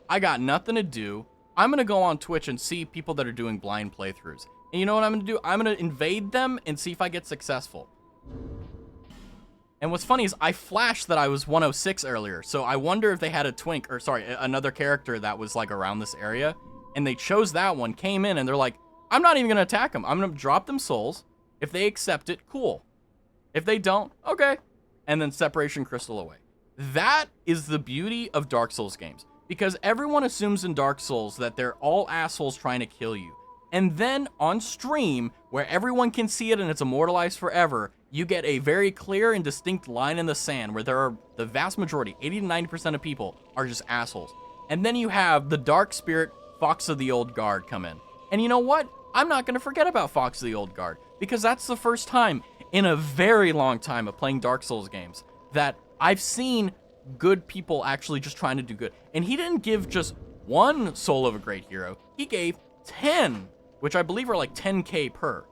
I got nothing to do. I'm going to go on Twitch and see people that are doing blind playthroughs. And you know what I'm going to do? I'm going to invade them and see if I get successful. And what's funny is I flashed that I was 106 earlier. So I wonder if they had another character that was like around this area. And they chose that one, came in, and they're like, I'm not even going to attack them. I'm going to drop them souls. If they accept it, cool. If they don't, okay. And then separation crystal away. That is the beauty of Dark Souls games. Because everyone assumes in Dark Souls that they're all assholes trying to kill you. And then on stream, where everyone can see it and it's immortalized forever, you get a very clear and distinct line in the sand where there are the vast majority, 80 to 90% of people, are just assholes. And then you have the Dark Spirit Fox of the Old Guard come in. And you know what? I'm not going to forget about Fox of the Old Guard, because that's the first time in a very long time of playing Dark Souls games that I've seen good people actually just trying to do good. And he didn't give just one Soul of a Great Hero. He gave 10, which I believe are like 10k per.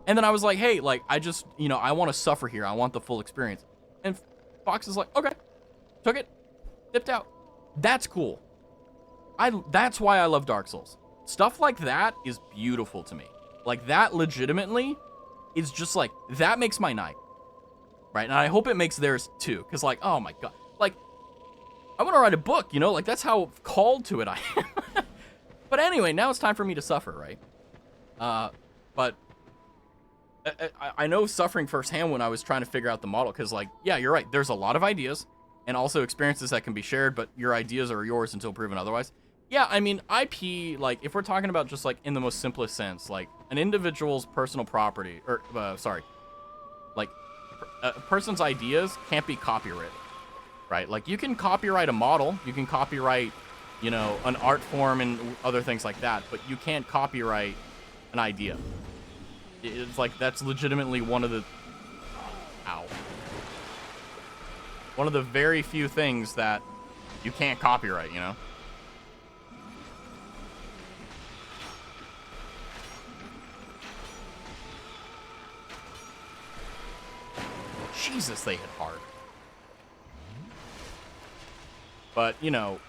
And then I was like, hey, like, I just, you know, I want to suffer here. I want the full experience. And Fox is like, okay, took it, dipped out. That's cool. That's why I love Dark Souls. Stuff like that is beautiful to me. Like, that legitimately is just like, that makes my night. Right? And I hope it makes theirs too. Because, like, oh my God. Like, I want to write a book, you know? Like, that's how called to it I am. But anyway, now it's time for me to suffer, right? But I know suffering firsthand when I was trying to figure out the model. Because, like, yeah, you're right. There's a lot of ideas. And also experiences that can be shared. But your ideas are yours until proven otherwise. Yeah, I mean, IP, like, if we're talking about just, like, in the most simplest sense, like, an individual's personal property, or, like, a person's ideas can't be copyrighted, right? Like, you can copyright a model, you can copyright, you know, an art form and other things like that, but you can't copyright an idea. It's like, that's legitimately one of the, one of the very few things that you can't copyright, you know? Jesus, they hit hard. But, you know,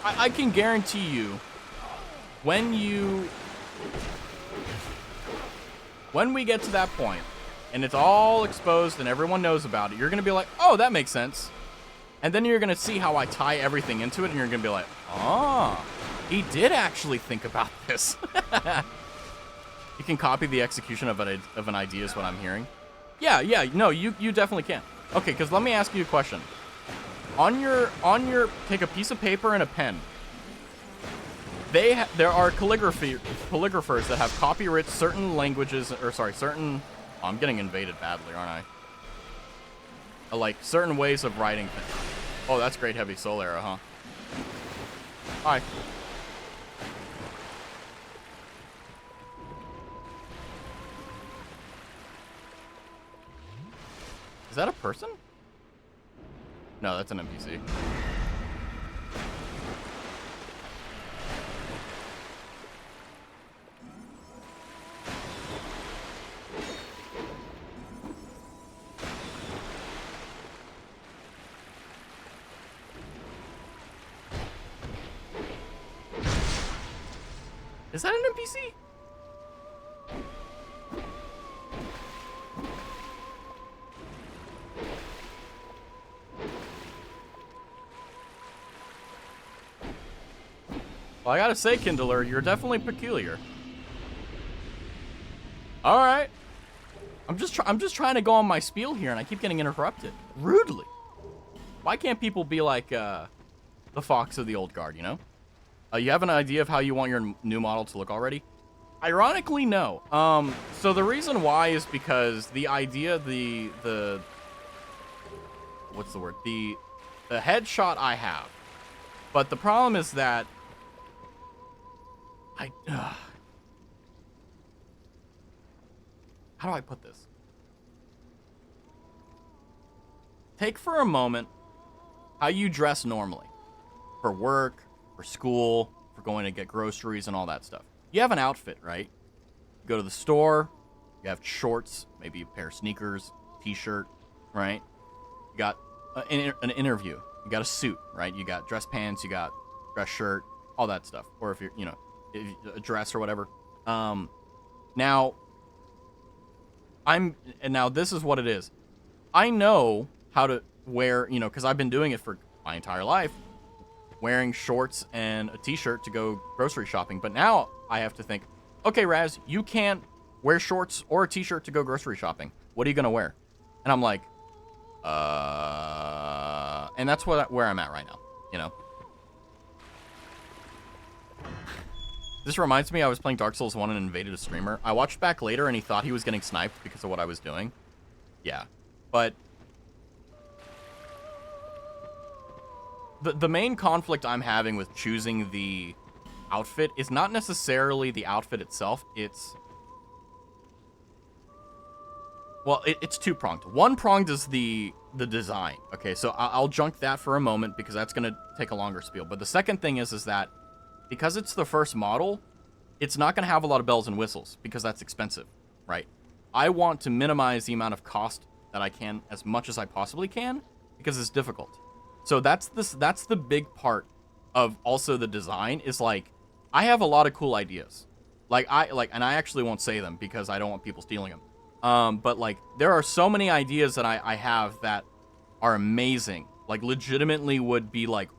I can guarantee you, when we get to that point, and it's all exposed and everyone knows about it, you're going to be like, oh, that makes sense. And then you're going to see how I tie everything into it, and you're going to be like, oh, he did actually think about this. You can copy the execution of an idea is what I'm hearing. Yeah, no, you definitely can. Okay, because let me ask you a question. On your, take a piece of paper and a pen. There are calligraphers that have copyrighted certain languages, or sorry, certain, oh, I'm getting invaded badly, aren't I? Like, certain ways of writing things. Oh, that's great heavy soul arrow, huh? Hi. Is that a person? No, that's an NPC. Is that an NPC? Well, I gotta say, Kindler, you're definitely peculiar. All right, I'm just trying to go on my spiel here, and I keep getting interrupted rudely. Why can't people be like the Fox of the Old Guard? You know, you have an idea of how you want your new model to look already. Ironically, no. So the reason why is because the idea, the what's the word? The headshot I have, but the problem is that. How do I put this? Take for a moment how you dress normally. For work, for school, for going to get groceries and all that stuff. You have an outfit, right? You go to the store, you have shorts, maybe a pair of sneakers, t-shirt, right? You got an interview. You got a suit, right? You got dress pants, you got dress shirt, all that stuff. Or if you're, you know, a dress or whatever. Now this is what it is. I know how to wear, you know, because I've been doing it for my entire life, wearing shorts and a t-shirt to go grocery shopping. But now I have to think, okay, Raz, you can't wear shorts or a t-shirt to go grocery shopping. What are you gonna wear? And I'm like, And that's where I'm at right now, you know. This reminds me, I was playing Dark Souls 1 and invaded a streamer. I watched back later and he thought he was getting sniped because of what I was doing. Yeah. But the main conflict I'm having with choosing the outfit is not necessarily the outfit itself. It's... Well, it's two-pronged. One-pronged is the design. Okay, so I'll junk that for a moment because that's going to take a longer spiel. But the second thing is that because it's the first model, it's not going to have a lot of bells and whistles because that's expensive, right? I want to minimize the amount of cost that I can as much as I possibly can because it's difficult. So that's the big part of also the design is like, I have a lot of cool ideas. And I actually won't say them because I don't want people stealing them. But like, there are so many ideas that I have that are amazing. Like, legitimately would be like,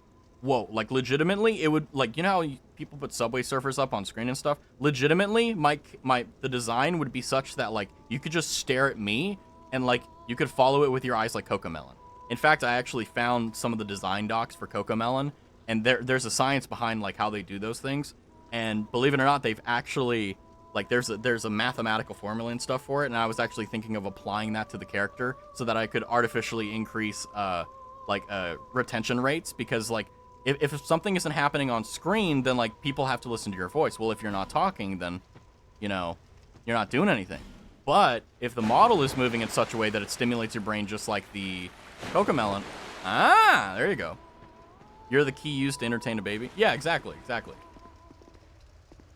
whoa, like legitimately it would, like, you know how people put Subway Surfers up on screen and stuff? Legitimately, the design would be such that like you could just stare at me and like you could follow it with your eyes like Cocomelon. In fact, I actually found some of the design docs for Cocomelon, and there's a science behind like how they do those things. And believe it or not, they've actually like there's a mathematical formula and stuff for it, and I was actually thinking of applying that to the character so that I could artificially increase retention rates, because like if something isn't happening on screen, then like people have to listen to your voice. Well, if you're not talking, then you know you're not doing anything. But if the model is moving in such a way that it stimulates your brain just like the Cocomelon, there you go. You're the key used to entertain a baby. Yeah, exactly.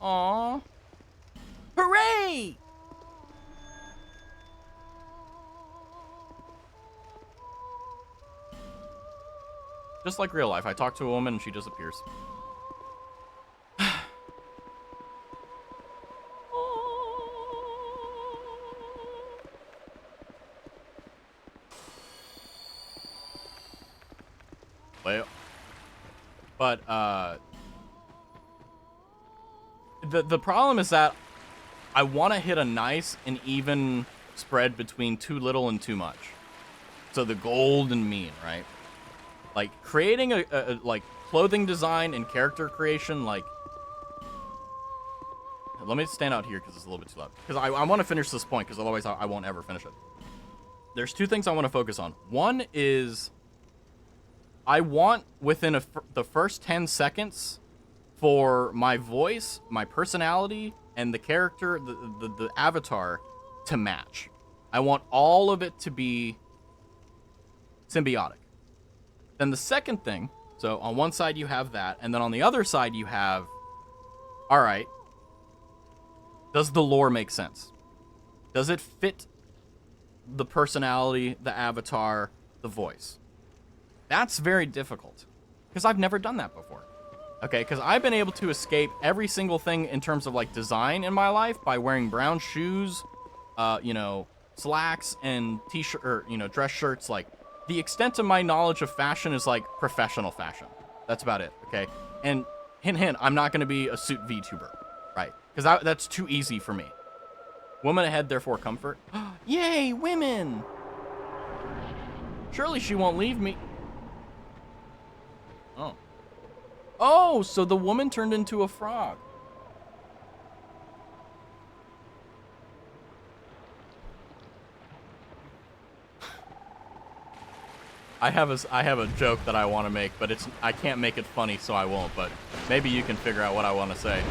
Aww. Hooray! Just like real life, I talk to a woman and she disappears. But the problem is that I want to hit a nice and even spread between too little and too much. So the golden mean, right? Like creating a like clothing design and character creation, like, let me stand out here because it's a little bit too loud. Because I want to finish this point because otherwise I won't ever finish it. There's two things I want to focus on. One is I want within the first 10 seconds for my voice, my personality, and the character, the avatar to match. I want all of it to be symbiotic. Then the second thing, so on one side you have that, and then on the other side you have, all right, does the lore make sense? Does it fit the personality, the avatar, the voice? That's very difficult because I've never done that before. Okay, because I've been able to escape every single thing in terms of like design in my life by wearing brown shoes, slacks and t-shirt, or, dress shirts. Like, the extent of my knowledge of fashion is like professional fashion. That's about it. Okay, and hint, I'm not going to be a suit VTuber, right? Because that's too easy for me. Woman ahead, therefore comfort. Yay, women! Surely she won't leave me. Oh, so the woman turned into a frog. I have a joke that I want to make, but I can't make it funny, so I won't. But maybe you can figure out what I want to say.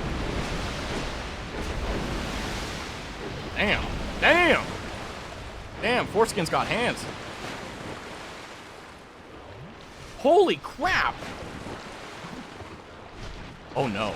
Damn, Foreskin's got hands. Holy crap! Oh no.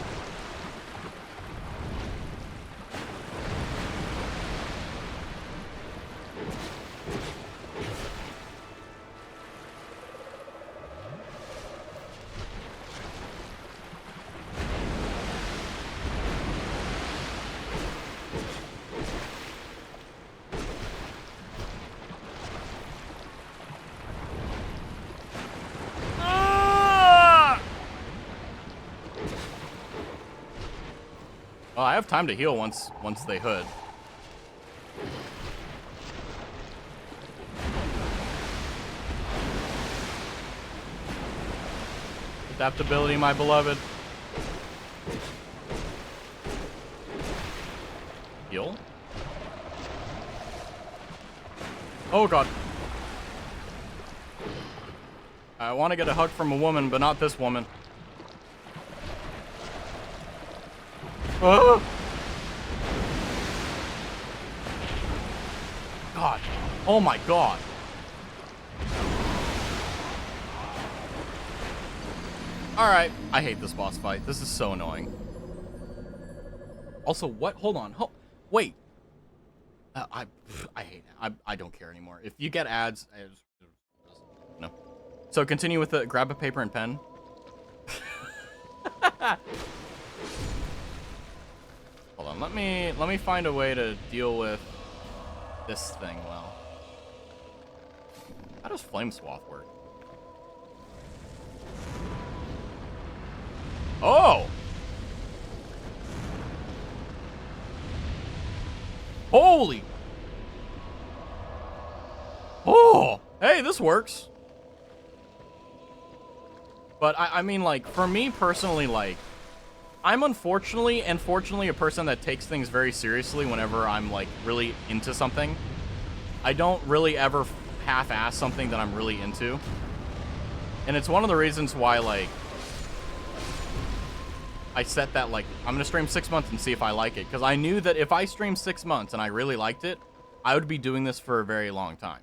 Oh, I have time to heal once they hood. Adaptability, my beloved. Heal? Oh god. I want to get a hug from a woman, but not this woman. Oh! God. Oh my god. Alright. I hate this boss fight. This is so annoying. Also, what? Hold on. Wait. I hate it. I don't care anymore. If you get ads, no. So continue with the grab a paper and pen. Hold on. Let me find a way to deal with this thing well. How does Flame Swath work? Oh! Holy! Oh! Hey, this works. But I mean, like, for me personally, like, I'm unfortunately and fortunately a person that takes things very seriously whenever I'm, like, really into something. I don't really ever half-ass something that I'm really into. And it's one of the reasons why, like, I set that, like, I'm gonna stream 6 months and see if I like it. Because I knew that if I streamed 6 months and I really liked it, I would be doing this for a very long time.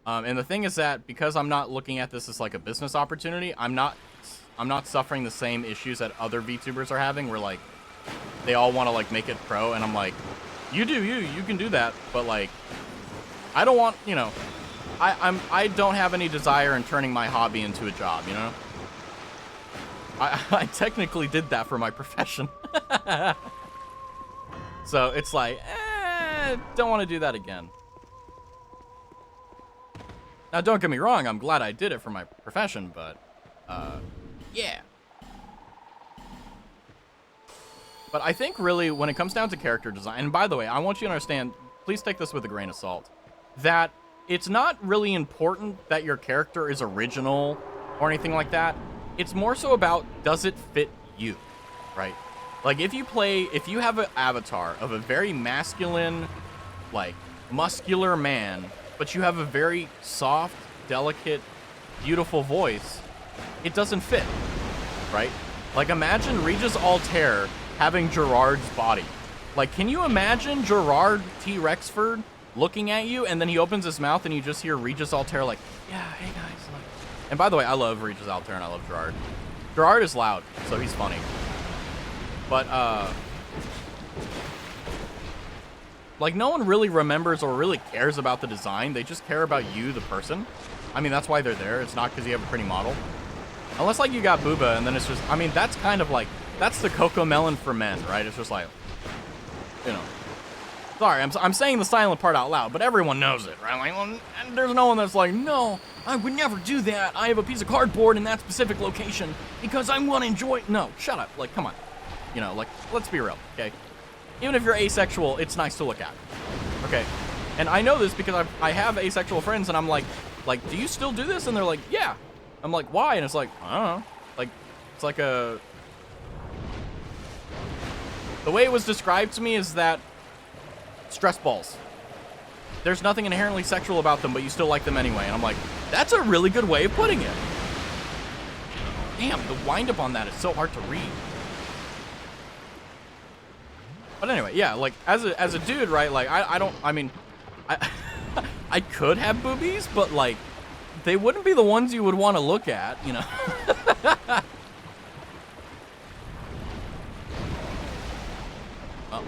And the thing is that because I'm not looking at this as, like, a business opportunity, I'm not suffering the same issues that other VTubers are having, where, like, they all want to, like, make it pro, and I'm like, you do you can do that, but, like, I don't want, you know, I don't have any desire in turning my hobby into a job, you know? I technically did that for my profession. So it's like, don't want to do that again. Now, don't get me wrong, I'm glad I did it for my profession, but, yeah. But I think really, when it comes down to character design, and by the way, I want you to understand, please take this with a grain of salt, that it's not really important that your character is original or anything like that. It's more so about, does it fit you, right? Like, if you have an avatar of a very masculine, like, muscular man, but you have a very soft, delicate, beautiful voice, it doesn't fit, right? Like, imagine Regis Altair having Gerard's body. Like, can you imagine Gerard T. Rexford looking at you, and then he opens his mouth, and you just hear Regis Altair like, yeah, hey guys. Like, and by the way, I love Regis Altair, and I love Gerard. Gerard is loud, so he's funny. But, like, no one really remembers or really cares about the design. They just care about you, the person. I mean, that's why they're there. It's not because you have a pretty model. Unless, like, you got Booba, and then it's just, I mean, that's kind of like, that's the Coco Melon for men, right? It's just like, you know. Sorry, I'm saying the silent part out loud, but everyone knows it, right? Like, well, and there's no one that's like, no, I would never do that. I have a piece of cardboard in that specific location because I want to enjoy. No, shut up. Like, come on. You know, like, let's be real, okay? Even if you're asexual, it's nice to look at, okay? And I know this because I have asexual friends, and I'm like, do you still do this? And they're like, yeah. I'm like, why? And it's like, I don't know. Like, it's like a... The way it was described to me is that stress balls. There's nothing inherently sexual about them, but you still like them anyway. And I'm like, that's a really good way of putting it. Damn, the wind-up on that is so hard to read. But anyway, yeah, like, as a dude, right, like, I mean, I could have boobies, but, like, they wouldn't be the ones you would want to look at, you know? Oh.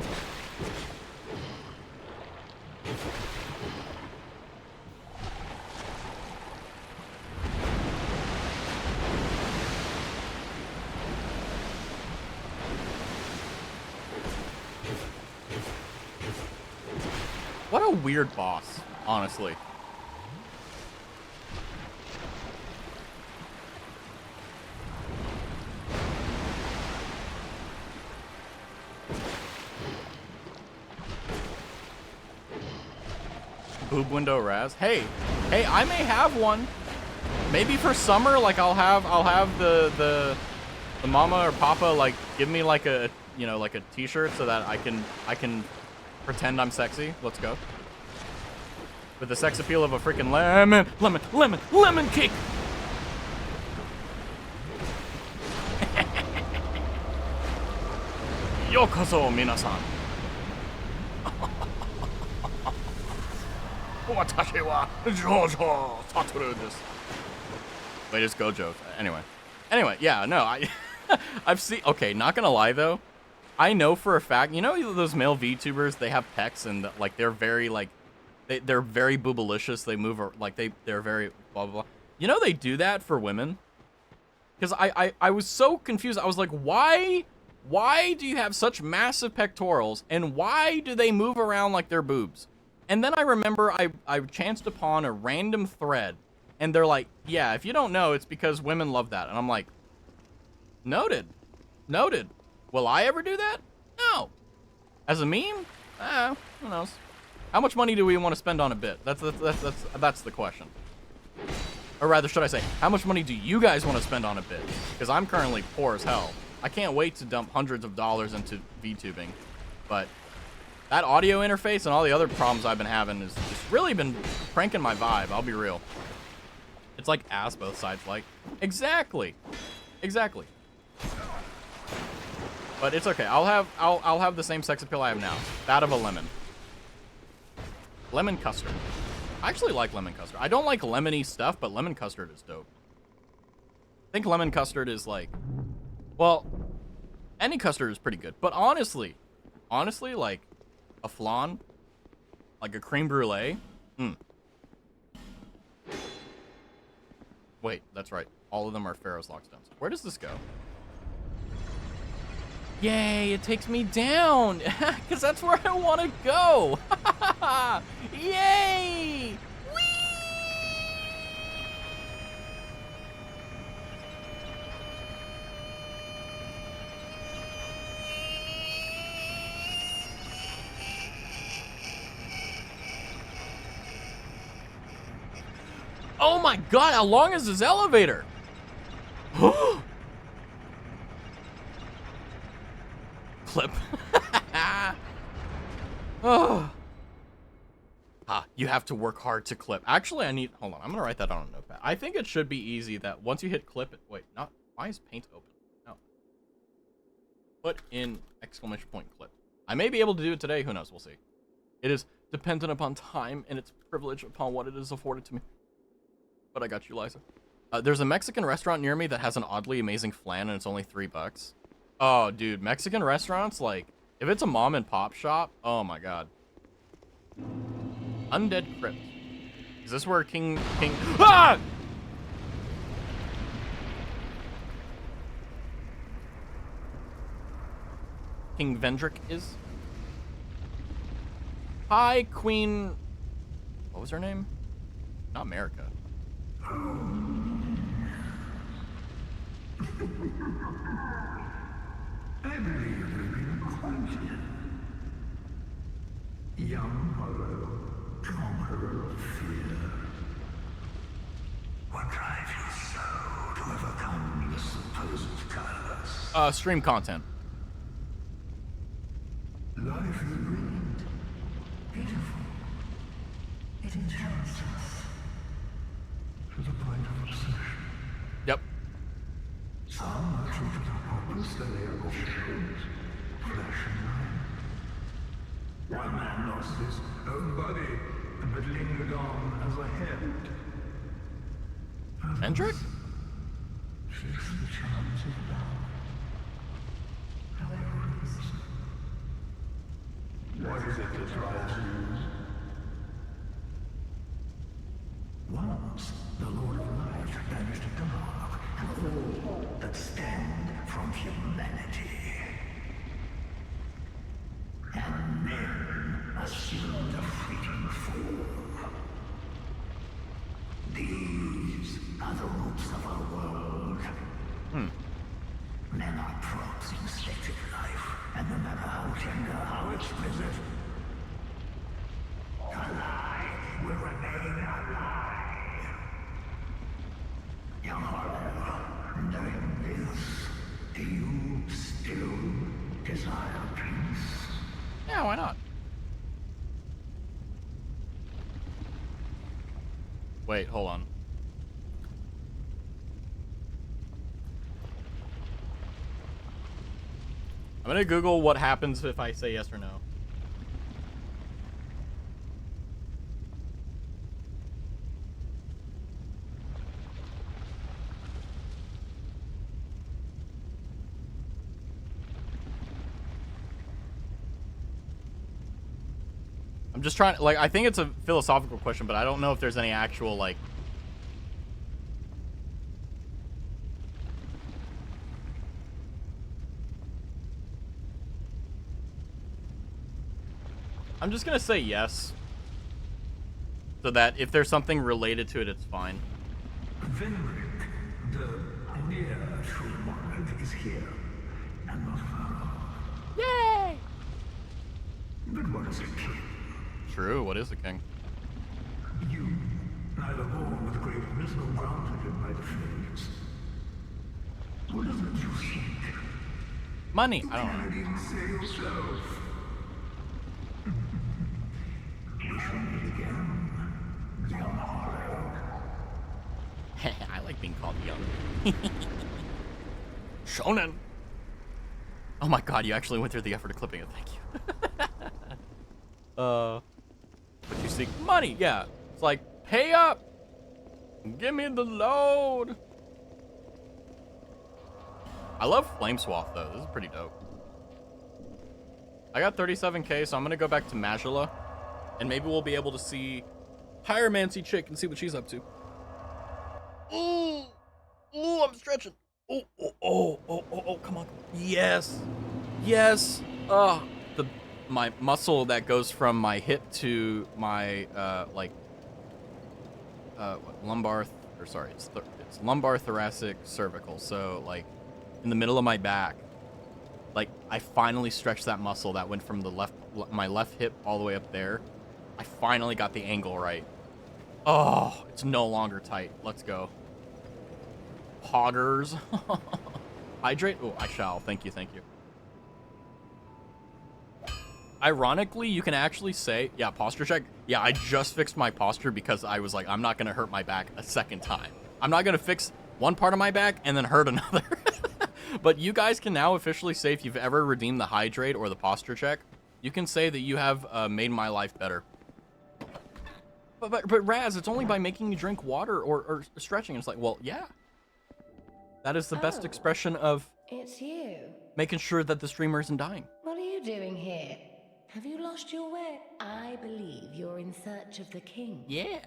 What a weird boss, honestly. Boob window Raz. Hey, I may have one. Maybe for summer, like I'll have the mama or papa like give me like a, you know, like a t-shirt so that I can pretend I'm sexy. Let's go. With the sex appeal of a freaking lemon cake. Yokoso, minasan. Watashi wa Jojo Satoru desu. Latest Gojo. Anyway, yeah, no, I've seen. Okay, not gonna lie though, I know for a fact. You know those male VTubers? They have pecs and like they're very like, they're very boobalicious. They move like they're very blah blah blah. You know they do that for women. Because I was so confused. I was like, why do you have such massive pectorals and why do they move around like they're boobs? And then I remember I chanced upon a random thread and they're like, yeah, if you don't know, it's because women love that. And I'm like, noted. Will I ever do that? No. As a meme? Who knows? How much money do we want to spend on a bit? That's the question. Or rather, should I say, how much money do you guys want to spend on a bit? Because I'm currently poor as hell. I can't wait to dump hundreds of dollars into VTubing. But that audio interface and all the other problems I've been having has just really been pranking my vibe, I'll be real. It's like ass both sides like. Exactly. But it's okay. I'll have the same sex appeal I have now. That of a lemon. Lemon custard. I actually like lemon custard. I don't like lemony stuff, but lemon custard is dope. I think lemon custard is like, well, any custard is pretty good. But honestly, like a flan, like a creme brulee. Wait, that's right. All of them are Pharaoh's Lockstones. Where does this go? Yay, it takes me down, because that's where I want to go. Yay! Oh my god, how long is this elevator? Clip. Oh. You have to work hard to clip. Actually, hold on, I'm gonna write that on a notepad. I think it should be easy that once you hit clip, why is paint open? No. Put in exclamation point clip. I may be able to do it today, who knows, we'll see. It is dependent upon time and its privilege upon what it is afforded to me. But I got you, Liza. There's a Mexican restaurant near me that has an oddly amazing flan and it's only $3. Oh, dude, Mexican restaurants, like, if it's a mom and pop shop, oh my god. Undead Crypt. Is this where King Ah! King Vendrick is? Hi, Queen... What was her name? Not America. I believe we've been acquainted. Young Hollow, conqueror of fear. What drives you so to overcome the supposed curse? Stream content. Life is brilliant, beautiful. It enchants us to the point of obsession. Yep. Some are true to the purpose that they are fulfilled, flesh and mind. One man lost his own body, but lingered on as a head. Hendrik? Chase the charms of love. However it is. What is it that drives you? Once, the Lord of Light banished dark and all that stand from humanity. And men assumed a fleeting form. These are the roots of our world. Men are props in stated life, and no matter how tender, how explicit, a lie will remain a lie. Yeah, why not? Wait, hold on. I'm gonna Google what happens if I say yes or no. I'm just trying, like, I think it's a philosophical question, but I don't know if there's any actual, like... I'm just gonna say yes. So that if there's something related to it, it's fine. Venric, the near true monarch, is here, and not far off. Yay! But what is a king? True, what is a king? You, neither born with great wisdom granted by the fates. What is it you seek? Money, You I don't know. can't even say yourself. We shall meet again, young Harrow. I like being called young. Shonen! Oh my god, you actually went through the effort of clipping it, thank you. But you seek money, yeah. It's like, pay up! Give me the load! I love Flame Swath, though. This is pretty dope. I got 37k, so I'm gonna go back to Majula, and maybe we'll be able to see Pyromancy Chick and see what she's up to. Ooh! Ooh, I'm stretching. Oh, come on. Yes. Yes. My muscle that goes from my hip to my, lumbar, it's lumbar, thoracic, cervical. So, like, in the middle of my back, like, I finally stretched that muscle that went from my left hip all the way up there. I finally got the angle right. Oh, it's no longer tight. Let's go. Poggers. Hydrate? Oh, I shall. Thank you, thank you. Ironically, you can actually say, yeah, posture check. Yeah, I just fixed my posture because I was like, I'm not going to hurt my back a second time. I'm not going to fix one part of my back and then hurt another. But you guys can now officially say if you've ever redeemed the hydrate or the posture check, you can say that you have made my life better. But Raz, it's only by making you drink water or stretching. It's like, well, yeah. That is the best expression of It's you. making sure that the streamer isn't dying. What are you doing here? Have you lost your way? I believe you're in search of the king. Yeah.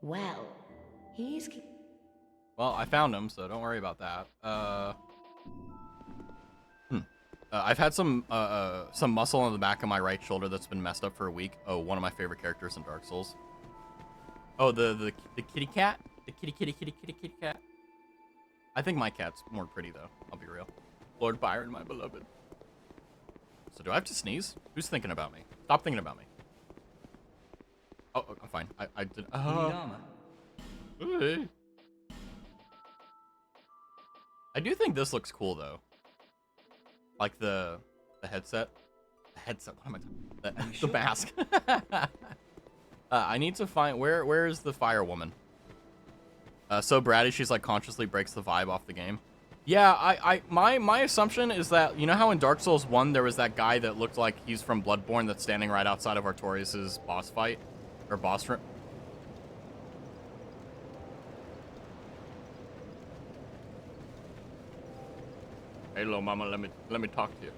Well, he's... Well, I found him, so don't worry about that. I've had some muscle on the back of my right shoulder that's been messed up for a week. Oh, one of my favorite characters in Dark Souls. Oh, the kitty cat? The kitty cat? I think my cat's more pretty, though. I'll be real. Lord Byron, my beloved. So do I have to sneeze? Who's thinking about me? Stop thinking about me. Oh, I'm fine. I did... Hey. I do think this looks cool, though. Like the headset. The headset, what am I talking about? The mask. I need to find... Where is the fire woman? So bratty, she's like consciously breaks the vibe off the game. Yeah, my assumption is that, you know how in Dark Souls 1 there was that guy that looked like he's from Bloodborne that's standing right outside of Artorias' boss fight? Or boss room? Hey, little mama, let me talk to you.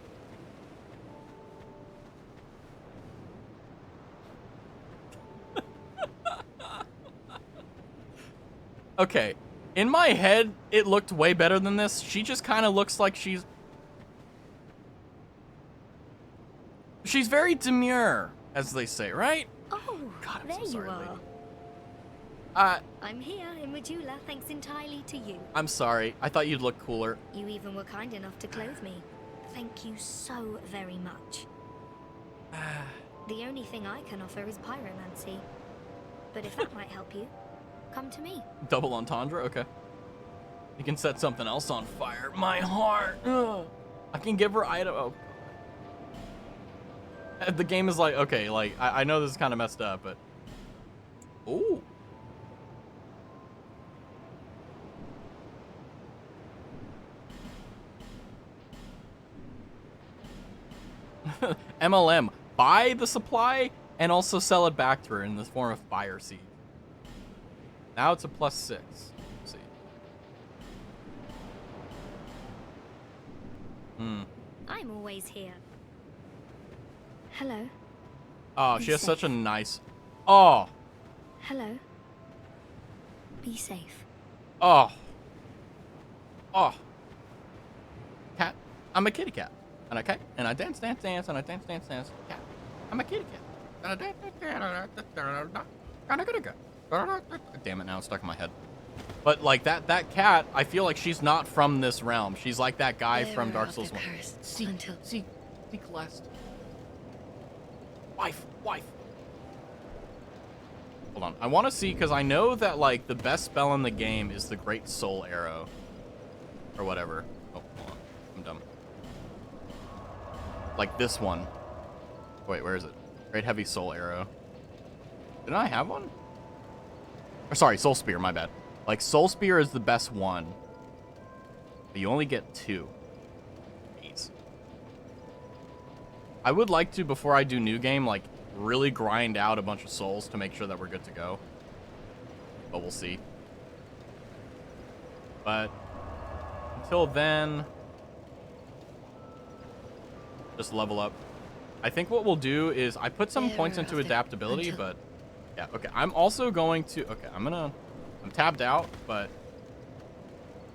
Okay, in my head, it looked way better than this. She just kind of looks like she's very demure, as they say, right? Oh, God, I'm there so sorry, you are. lady. I'm here in Majula thanks entirely to you. I'm sorry. I thought you'd look cooler. You even were kind enough to clothe me. Thank you so very much. The only thing I can offer is pyromancy. But if that might help you, come to me. Double entendre? Okay. You can set something else on fire. My heart. Ugh. I can give her item. Oh. The game is like, okay, like, I know this is kind of messed up, but... Ooh. MLM. Buy the supply and also sell it back to her in the form of buyer seed. Now it's a +6. Let's see. I'm always here. Hello. Oh, Be she has such a safe. nice... Oh. Hello. Be safe. Oh. Oh. Cat. I'm a kitty cat. And I dance, dance, dance, and I dance, dance, dance. Cat. I'm a kitty cat. And I dance, dance, dance. Damn it, now it's stuck in my head. But like that cat, I feel like she's not from this realm. She's like that guy from Dark Souls 1. See, See, Celeste. Wife. Hold on. I want to see, because I know that, like, the best spell in the game is the Great Soul Arrow. Or whatever. Oh, hold on. I'm dumb. Like this one. Wait, where is it? Great Heavy Soul Arrow. Didn't I have one? Or sorry, Soul Spear, my bad. Like, Soul Spear is the best one. But you only get 2. Jeez. I would like to, before I do new game, like, really grind out a bunch of souls to make sure that we're good to go. But we'll see. But until then, just level up. I think what we'll do is I put some points into adaptability, but yeah, okay. I'm also going to, okay, I'm tabbed out, but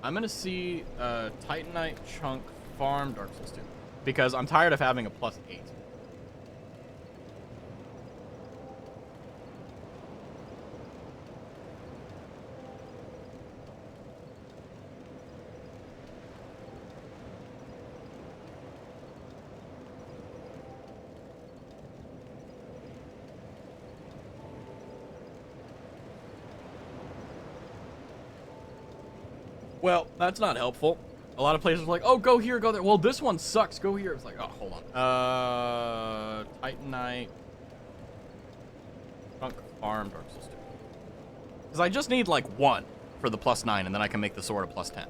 I'm gonna see Titanite Chunk Farm Dark Souls 2 because I'm tired of having a +8. Well, that's not helpful. A lot of places are like, oh, go here, go there. Well, this one sucks. Go here. It's like, oh, hold on. Titanite. Chunk Farm Dark Souls 2. Because I just need, like, 1 for the +9, and then I can make the sword a +10.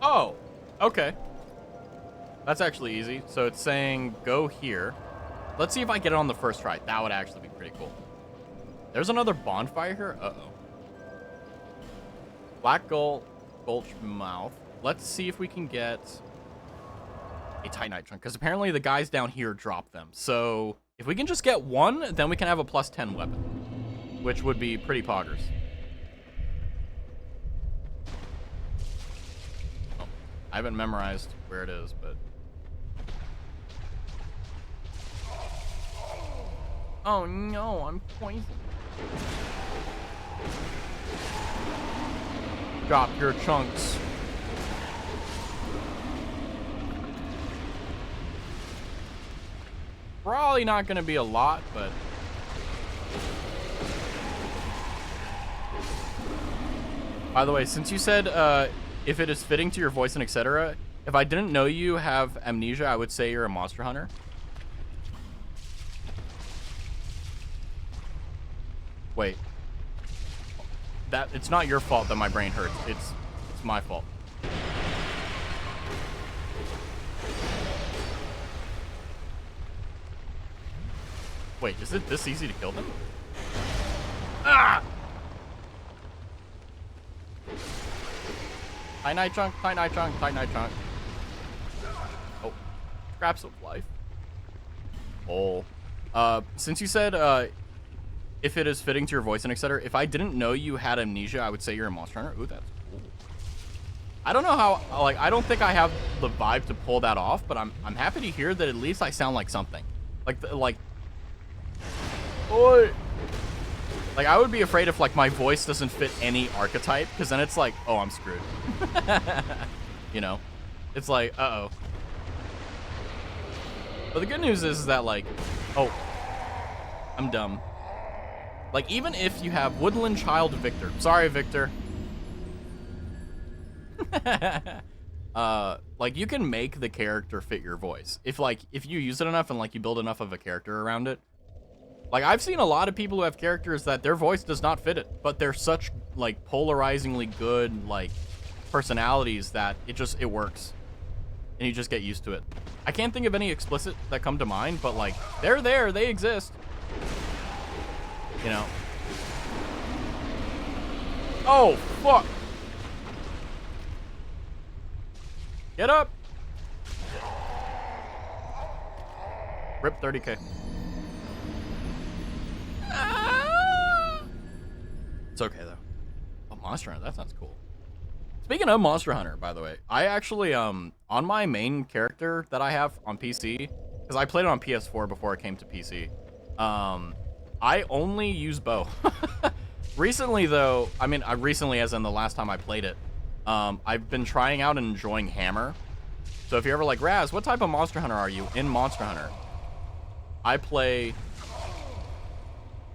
Oh, okay. That's actually easy. So it's saying go here. Let's see if I get it on the first try. That would actually be pretty cool. There's another bonfire here. Uh-oh. Black Gulch Mouth. Let's see if we can get a Titanite Chunk, because apparently the guys down here drop them. So if we can just get 1, then we can have a +10 weapon, which would be pretty poggers. I haven't memorized where it is, but... Oh no, I'm poisoned. Drop your chunks. Probably not gonna be a lot, but... By the way, since you said, if it is fitting to your voice and etc., if I didn't know you have amnesia, I would say you're a monster hunter. Wait. It's not your fault that my brain hurts. It's my fault. Wait, is it this easy to kill them? Ah! Titanite Chunk, Titanite Chunk, Titanite Chunk. Oh, scraps of life. Oh. Since you said, if it is fitting to your voice and etc., if I didn't know you had amnesia, I would say you're a monster hunter. Ooh, that's cool. I don't know how, like, I don't think I have the vibe to pull that off, but I'm happy to hear that at least I sound like something. Like, oi! Like, I would be afraid if, like, my voice doesn't fit any archetype, because then it's like, oh, I'm screwed. You know? It's like, uh-oh. But the good news is that, like, oh. I'm dumb. Like, even if you have Woodland Child Victor. Sorry, Victor. Like, you can make the character fit your voice. If you use it enough and, like, you build enough of a character around it. Like, I've seen a lot of people who have characters that their voice does not fit it, but they're such, like, polarizingly good, like, personalities that it works. And you just get used to it. I can't think of any explicit that come to mind, but, like, they're there, they exist. You know. Oh, fuck. Get up. Rip 30k. It's okay, though. Oh, Monster Hunter, that sounds cool. Speaking of Monster Hunter, by the way, I actually, on my main character that I have on PC, because I played it on PS4 before it came to PC, I only use bow. Recently, though, I mean, recently as in the last time I played it, I've been trying out and enjoying hammer. So if you're ever like, Raz, what type of Monster Hunter are you in Monster Hunter? I play...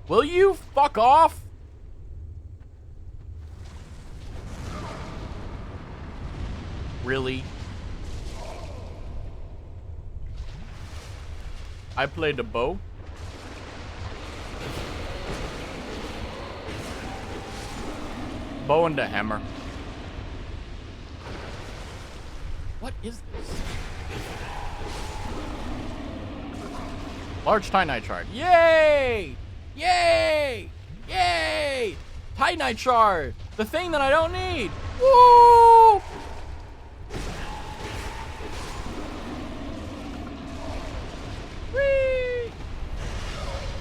Will you fuck off? Really? I play the bow. Bow and the hammer. What is this? Large Titanite shard. Yay! Yay! Yay! Titanite shard! The thing that I don't need! Woo! Whee!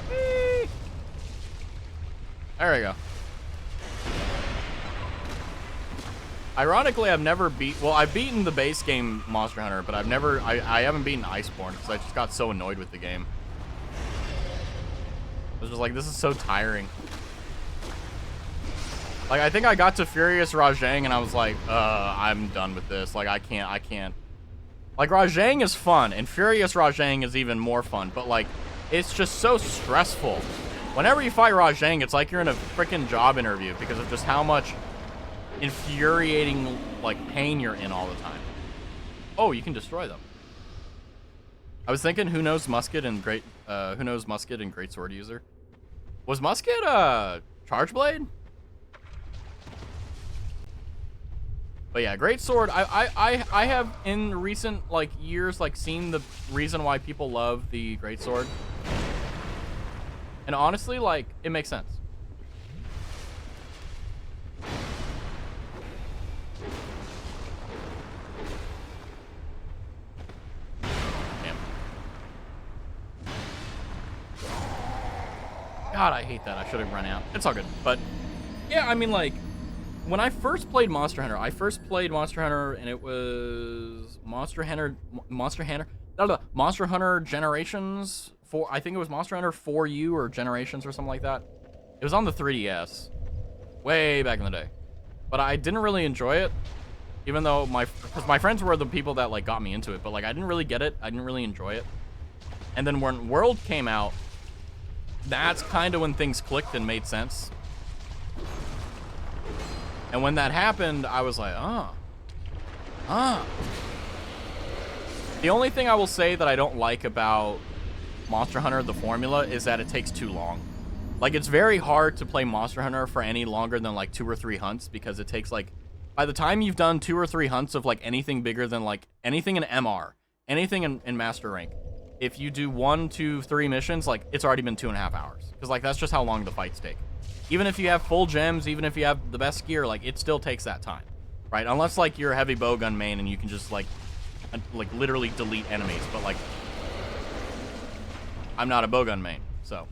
Whee! There we go. Ironically, I've never I've beaten the base game Monster Hunter, but I haven't beaten Iceborne because I just got so annoyed with the game. I was just like, this is so tiring. Like, I think I got to Furious Rajang and I was like, I'm done with this. Like, I can't. Like, Rajang is fun, and Furious Rajang is even more fun, but, like, it's just so stressful. Whenever you fight Rajang, it's like you're in a freaking job interview because of just how much infuriating, like, pain you're in all the time. Oh, you can destroy them. I was thinking, who knows Musket and Great Sword User? Was Musket Charge Blade? But yeah, Great Sword. I have in recent like years like seen the reason why people love the Great Sword, and honestly, like, it makes sense. God, I hate that. I should have run out. It's all good. But yeah, I mean, like, when I first played Monster Hunter, and it was Monster Hunter Generations 4. I think it was Monster Hunter 4U or Generations or something like that. It was on the 3DS, way back in the day. But I didn't really enjoy it, even though because my friends were the people that like got me into it. But like, I didn't really get it. I didn't really enjoy it. And then when World came out, that's kind of when things clicked and made sense. And when that happened, I was like, The only thing I will say that I don't like about Monster Hunter, the formula, is that it takes too long. Like, it's very hard to play Monster Hunter for any longer than, like, 2 or 3 hunts, because it takes, like, by the time you've done 2 or 3 hunts of, like, anything bigger than, like, anything in MR, anything in Master Rank, if you do 1, 2, 3 missions, like, it's already been 2.5 hours. Because, like, that's just how long the fights take. Even if you have full gems, even if you have the best gear, like, it still takes that time, right? Unless, like, you're a heavy bowgun main and you can just, like literally delete enemies. But, like, I'm not a bowgun main, so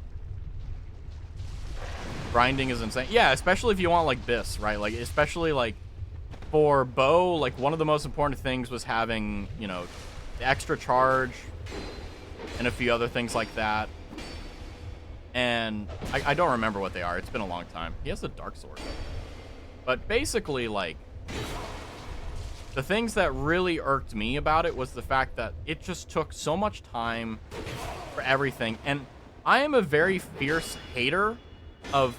grinding is insane. Yeah, especially if you want, like, Biss, right? Like, especially, like, for bow, like, one of the most important things was having, you know, the extra charge and a few other things like that. And I don't remember what they are. It's been a long time. He has a dark sword. But basically, like, the things that really irked me about it was the fact that it just took so much time for everything. And I am a very fierce hater of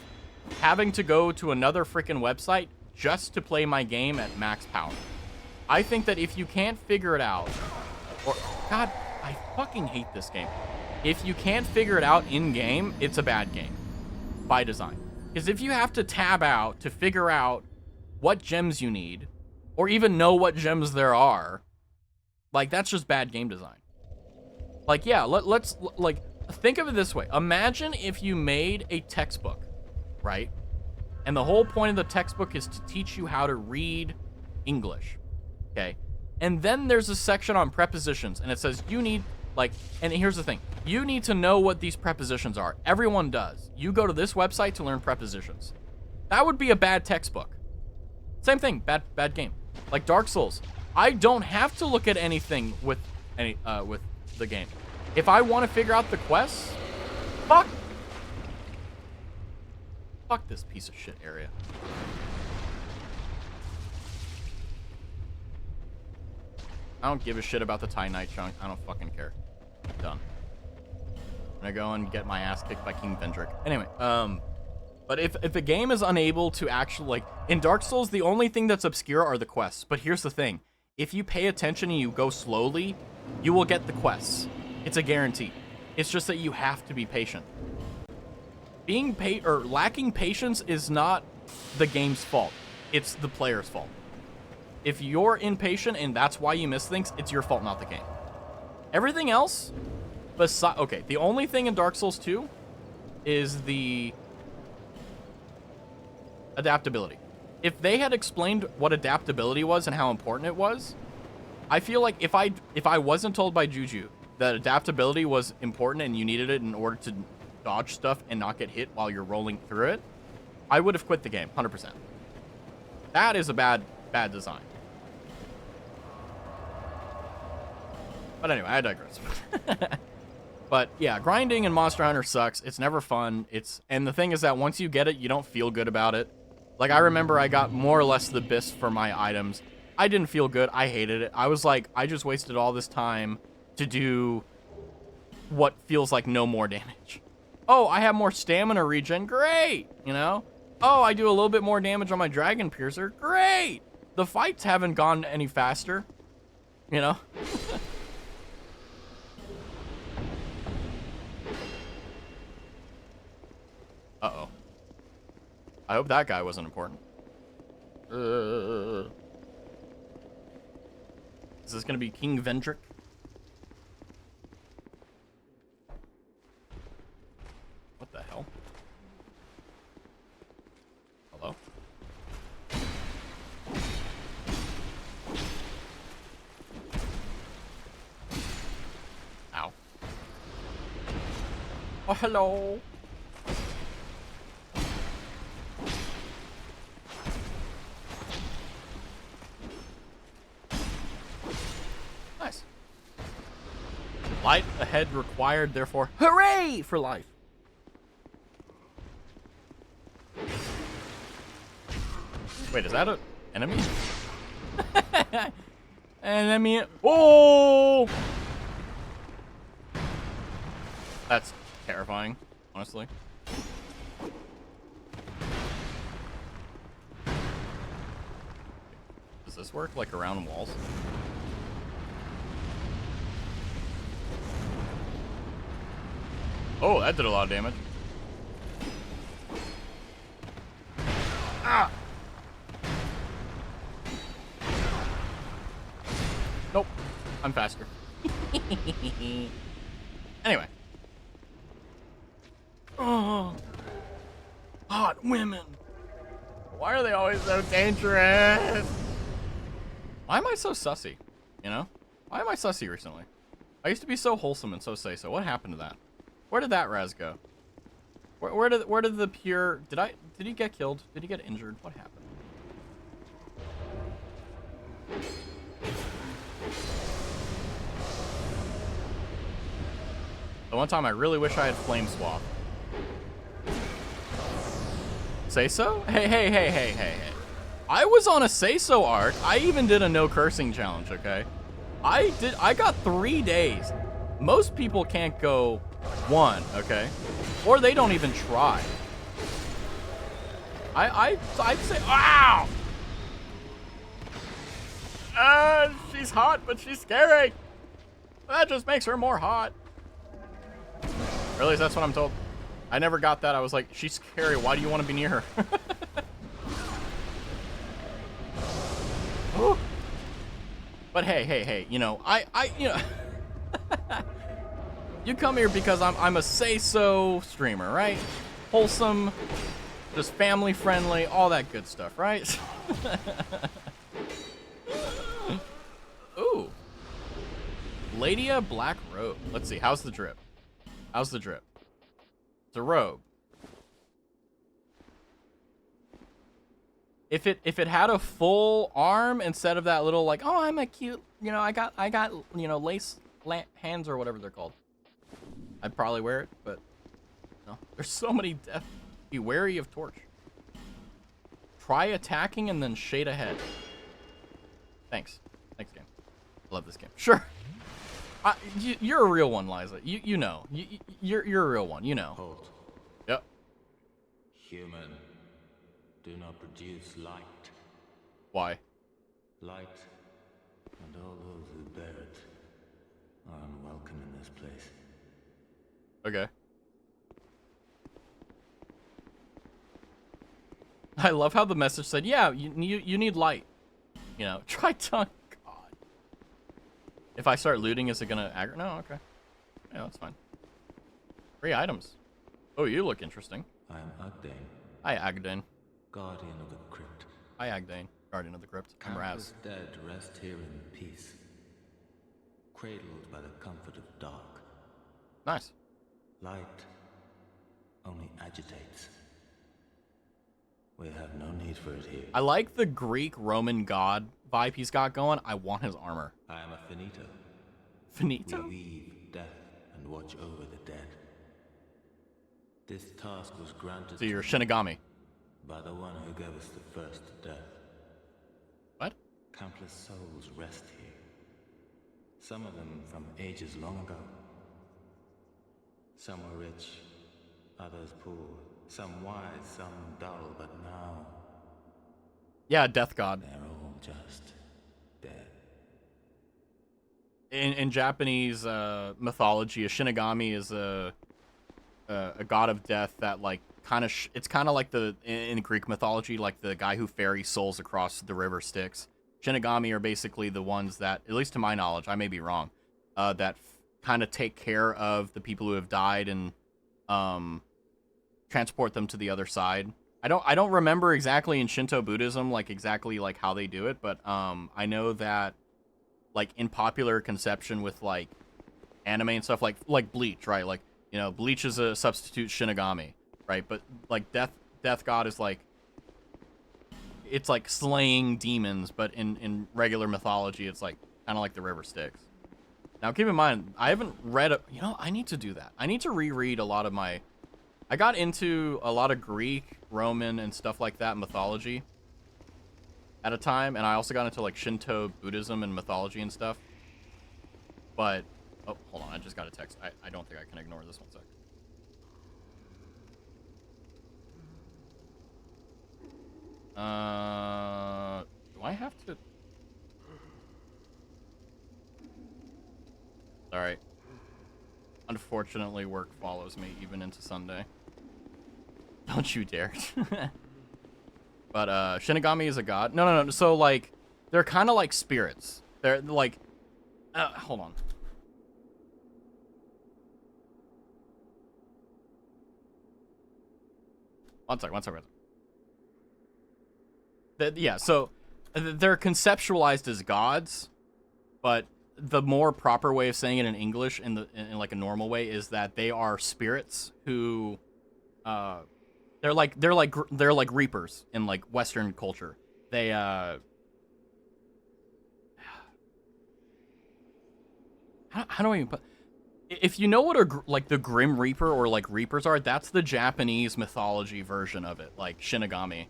having to go to another freaking website just to play my game at max power. I think that if you can't figure it out, or God, I fucking hate this game. If you can't figure it out in game, it's a bad game by design. Because if you have to tab out to figure out what gems you need, or even know what gems there are, like, that's just bad game design. Like, yeah, let's like, think of it this way. Imagine if you made a textbook, right? And the whole point of the textbook is to teach you how to read English, okay? And then there's a section on prepositions, and it says you need, like, and here's the thing. You need to know what these prepositions are. Everyone does. You go to this website to learn prepositions. That would be a bad textbook. Same thing, bad game. Like Dark Souls. I don't have to look at anything with with the game. If I want to figure out the quests, fuck this piece of shit area. I don't give a shit about the Titanite chunk. I don't fucking care. Done. I'm gonna go and get my ass kicked by King Vendrick. Anyway, but if a game is unable to actually, like, in Dark Souls, the only thing that's obscure are the quests. But here's the thing. If you pay attention and you go slowly, you will get the quests. It's a guarantee. It's just that you have to be patient. Being lacking patience is not the game's fault. It's the player's fault. If you're impatient and that's why you miss things, it's your fault, not the game. Everything else, okay, the only thing in Dark Souls 2 is the adaptability. If they had explained what adaptability was and how important it was, I feel like if I wasn't told by Juju that adaptability was important and you needed it in order to dodge stuff and not get hit while you're rolling through it, I would have quit the game 100%. That is a bad design. But anyway, I digress. But yeah, grinding in Monster Hunter sucks. It's never fun. And the thing is that once you get it, you don't feel good about it. Like, I remember I got more or less the BIS for my items. I didn't feel good. I hated it. I was like, I just wasted all this time to do what feels like no more damage. Oh, I have more stamina regen. Great. You know? Oh, I do a little bit more damage on my Dragon Piercer. Great. The fights haven't gone any faster. You know? Uh-oh. I hope that guy wasn't important. Is this gonna be King Vendrick? What the hell? Hello? Ow. Oh, hello. Nice. Light ahead required, therefore, hooray for life. Wait, is that an enemy? Enemy. Oh! That's terrifying, honestly. Does this work, like, around walls? Oh, that did a lot of damage. Ah! Nope. I'm faster. Anyway. Oh. Hot women. Why are they always so dangerous? Why am I so sussy? You know? Why am I sussy recently? I used to be so wholesome and so say-so. What happened to that? Where did that Raz go? Where did the pure... Did he get killed? Did he get injured? What happened? The one time I really wish I had Flame Swap. Say so? Hey. I was on a say so arc. I even did a no cursing challenge, okay? I got 3 days. Most people can't go One, okay. Or they don't even try. I'd say, wow! She's hot, but she's scary. That just makes her more hot. Really, that's what I'm told. I never got that. I was like, she's scary. Why do you want to be near her? But hey, you know, you know, you come here because I'm a say-so streamer, right? Wholesome, just family friendly, all that good stuff, right? Ooh. Ladia Black Robe. Let's see, how's the drip? How's the drip? It's a robe. If it had a full arm instead of that little like, oh, I'm a cute, you know, I got you know, lace hands or whatever they're called, I'd probably wear it. But no, there's so many death. Be wary of Torch. Try attacking and then shade ahead. Thanks game. Love this game. Sure. You're a real one, Liza. You know. You're a real one. You know. Halt. Yep. Human, do not produce light. Why? Light, and all those who bear it, are unwelcome in this place. Okay. I love how the message said, yeah, you need light. You know, try tongue. God. If I start looting, is it gonna aggro? No, okay. Yeah, that's fine. 3 items. Oh, you look interesting. I am Agdane, Hi, Agdane. guardian of the crypt. Hi, Agdane. Guardian of the Crypt. I'm Raz. Countless dead rest here in peace, cradled by the comfort of dark. Nice. Light only agitates. We have no need for it here. I like the Greek Roman god vibe he's got going. I want his armor. I am a finito. Finito? We weave death and watch over the dead. This task was granted So you're Shinigami. by the one who gave us the first death. What? Countless souls rest here. Some of them from ages long ago. Some were rich, others poor. Some wise, some dull, but now Yeah, death god. they're all just dead. In Japanese mythology, a Shinigami is a god of death that like kind of it's kind of like in Greek mythology, like the guy who ferries souls across the river Styx. Shinigami are basically the ones that, at least to my knowledge, I may be wrong, that kind of take care of the people who have died and transport them to the other side. I don't remember exactly in Shinto Buddhism like exactly like how they do it, but I know that like in popular conception with like anime and stuff, like Bleach, right? Like, you know, Bleach is a substitute Shinigami, right? But like death god is like, it's like slaying demons, but in regular mythology it's like kind of like the river Styx. Now keep in mind, I haven't read you know, I need to do that. I need to reread a lot of my, I got into a lot of Greek, Roman, and stuff like that mythology at a time, and I also got into like Shinto Buddhism and mythology and stuff. But oh, hold on, I just got a text. I don't think I can ignore this. 1 sec. Do I have to? Alright. Unfortunately, work follows me even into Sunday. Don't you dare. But Shinigami is a god. No. So like, they're kind of like spirits. They're like, hold on. One second. Yeah, so they're conceptualized as gods, but the more proper way of saying it in English, in like a normal way, is that they are spirits who, they're like reapers in like Western culture. They how do I even put? If you know what like the Grim Reaper or like Reapers are, that's the Japanese mythology version of it, like Shinigami,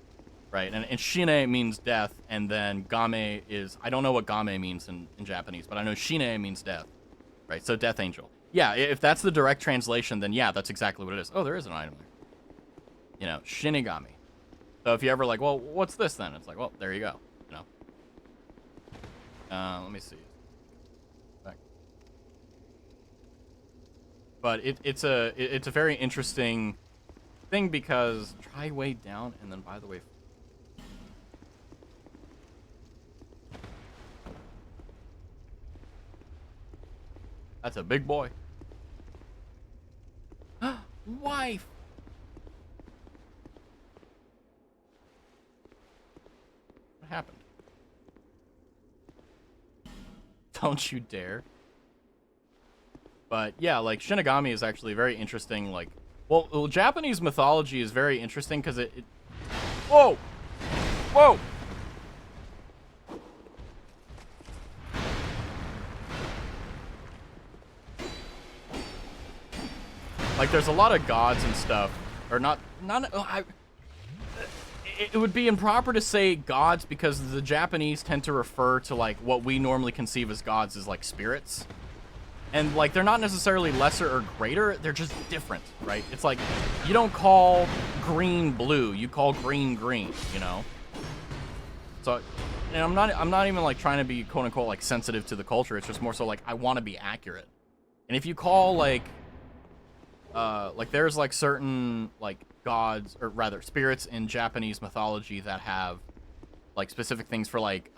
right? And Shine means death, and then Game is, I don't know what Game means in Japanese, but I know Shine means death, right? So Death Angel. Yeah, if that's the direct translation, then yeah, that's exactly what it is. Oh, there is an item there. You know, Shinigami. So if you ever like, well, what's this then? It's like, well, there you go. You know. Let me see. Back. But it's a very interesting thing because try way down and then by the way. That's a big boy. Wife. What happened? Don't you dare. But yeah, like Shinigami is actually very interesting. Like, well Japanese mythology is very interesting because it. Whoa! Whoa! Like, there's a lot of gods and stuff, or not. It would be improper to say gods because the Japanese tend to refer to like what we normally conceive as gods as like spirits, and like they're not necessarily lesser or greater. They're just different, right? It's like you don't call green blue, you call green green, you know. So, and I'm not even like trying to be quote unquote like sensitive to the culture. It's just more so like I want to be accurate, and if you call like there's like certain like gods or rather spirits in Japanese mythology that have like specific things for like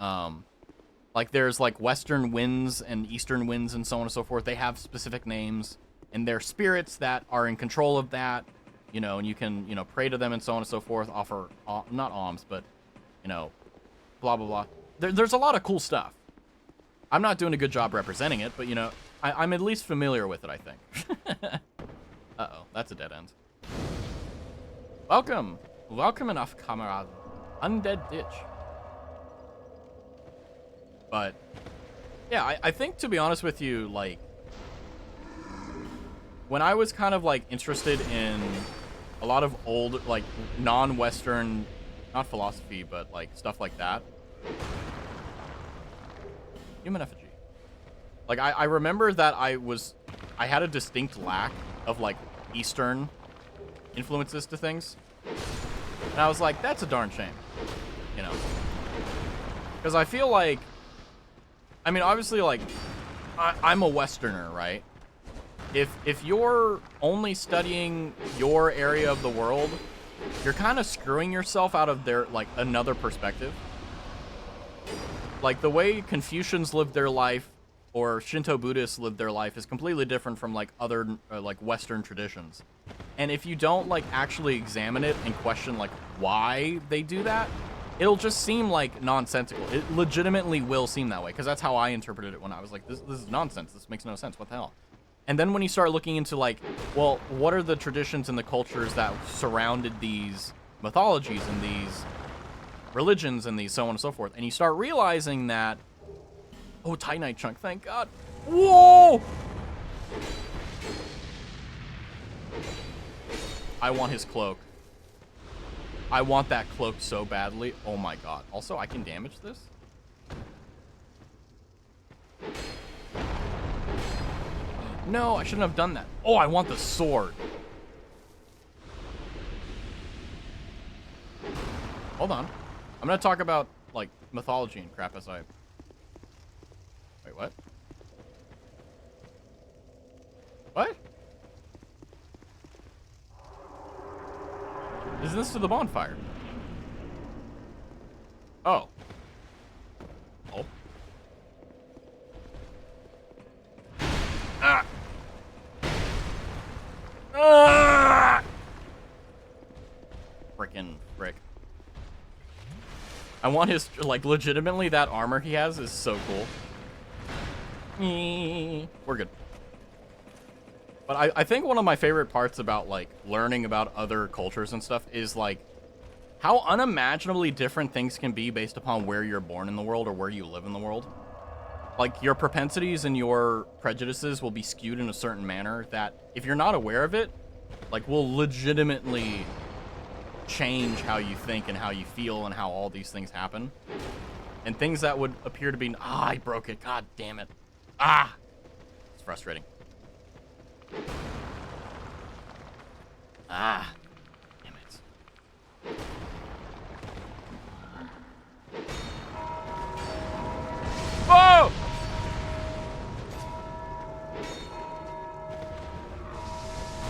there's like western winds and eastern winds and so on and so forth. They have specific names and they're spirits that are in control of that, you know, and you can, you know, pray to them and so on and so forth, offer not alms, but you know, blah blah blah. There's a lot of cool stuff. I'm not doing a good job representing it, but you know, I'm at least familiar with it, I think. Uh-oh, that's a dead end. Welcome enough, Kamerad. Undead Ditch. But, yeah, I think, to be honest with you, like, when I was kind of, like, interested in a lot of old, like, non-Western, not philosophy, but, like, stuff like that. Human effigy. Like, I remember that I had a distinct lack of, like, Eastern influences to things. And I was like, that's a darn shame. You know? Because I feel like, I mean, obviously, like, I'm a Westerner, right? If you're only studying your area of the world, you're kind of screwing yourself out of their, like, another perspective. Like, the way Confucians lived their life or Shinto Buddhists live their life is completely different from like other like Western traditions. And if you don't like actually examine it and question like why they do that, it'll just seem like nonsensical. It legitimately will seem that way because that's how I interpreted it when I was like, this is nonsense. This makes no sense. What the hell? And then when you start looking into like, well, what are the traditions and the cultures that surrounded these mythologies and these religions and these so on and so forth, and you start realizing that, oh, Titanite chunk, thank God. Whoa! I want his cloak. I want that cloak so badly. Oh my God. Also, I can damage this? No, I shouldn't have done that. Oh, I want the sword. Hold on. I'm gonna talk about, like, mythology and crap as I... Wait, what? What? Is this to the bonfire? Oh. Oh. Ah! Ah! Frickin' frick. I want his, like, legitimately that armor he has is so cool. We're good. But I think one of my favorite parts about, like, learning about other cultures and stuff is, like, how unimaginably different things can be based upon where you're born in the world or where you live in the world. Like, your propensities and your prejudices will be skewed in a certain manner that, if you're not aware of it, like, will legitimately change how you think and how you feel and how all these things happen. And things that would appear to be... Ah, I broke it. God damn it. Ah! It's frustrating. Ah. Damn it. Whoa!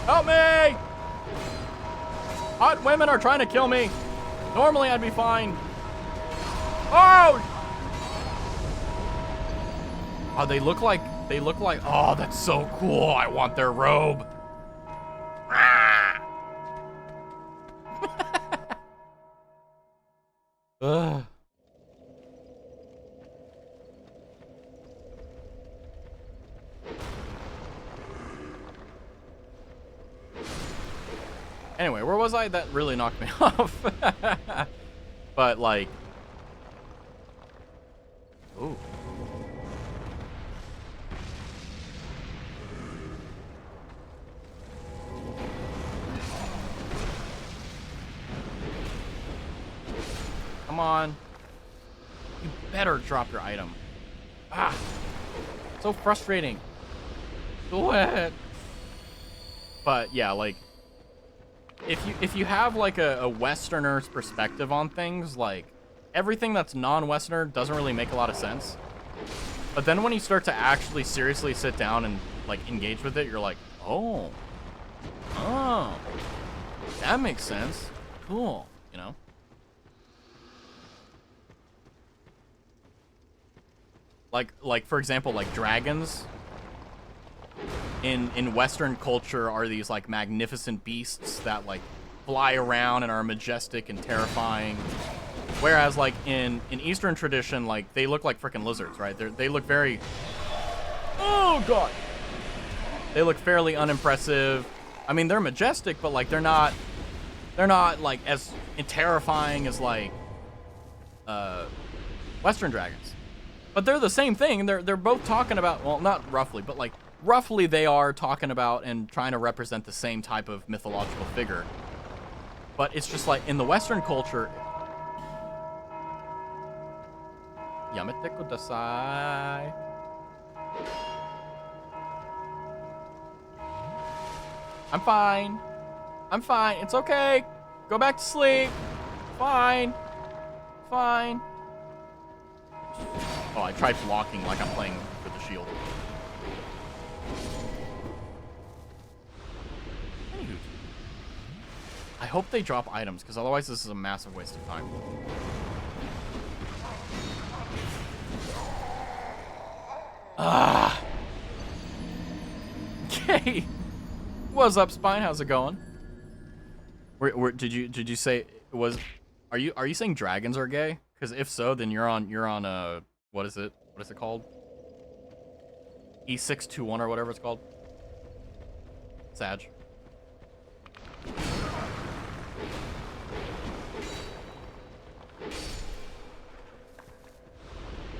Help me! Hot women are trying to kill me. Normally I'd be fine. Oh! Oh, they look like, oh, that's so cool. I want their robe. Ugh. Anyway, where was I? That really knocked me off. But like, ooh. Come on. You better drop your item. Ah. So frustrating. Do it. But yeah, like, if you have like a Westerner's perspective on things, like everything that's non-Westerner doesn't really make a lot of sense. But then when you start to actually seriously sit down and like engage with it, you're like, oh, that makes sense. Cool, you know? Like for example, like dragons in Western culture are these like magnificent beasts that like fly around and are majestic and terrifying. Whereas like in Eastern tradition, like they look like freaking lizards, right? They look very, oh god, they look fairly unimpressive. I mean, they're majestic, but like they're not like as terrifying as like Western dragons. But they're the same thing. They're both talking about, well, not roughly, but like roughly they are talking about and trying to represent the same type of mythological figure. But it's just like in the Western culture, Yamete kudasai. I'm fine. I'm fine. It's okay. Go back to sleep. Fine. Fine. Oh, I tried blocking like I'm playing with the shield. Anywho. I hope they drop items, because otherwise this is a massive waste of time. Ah. Okay. What's up, Spine? How's it going? Did you say it was? Are you saying dragons are gay? Because if so, then you're on what is it? What is it called? E621 or whatever it's called. Sag.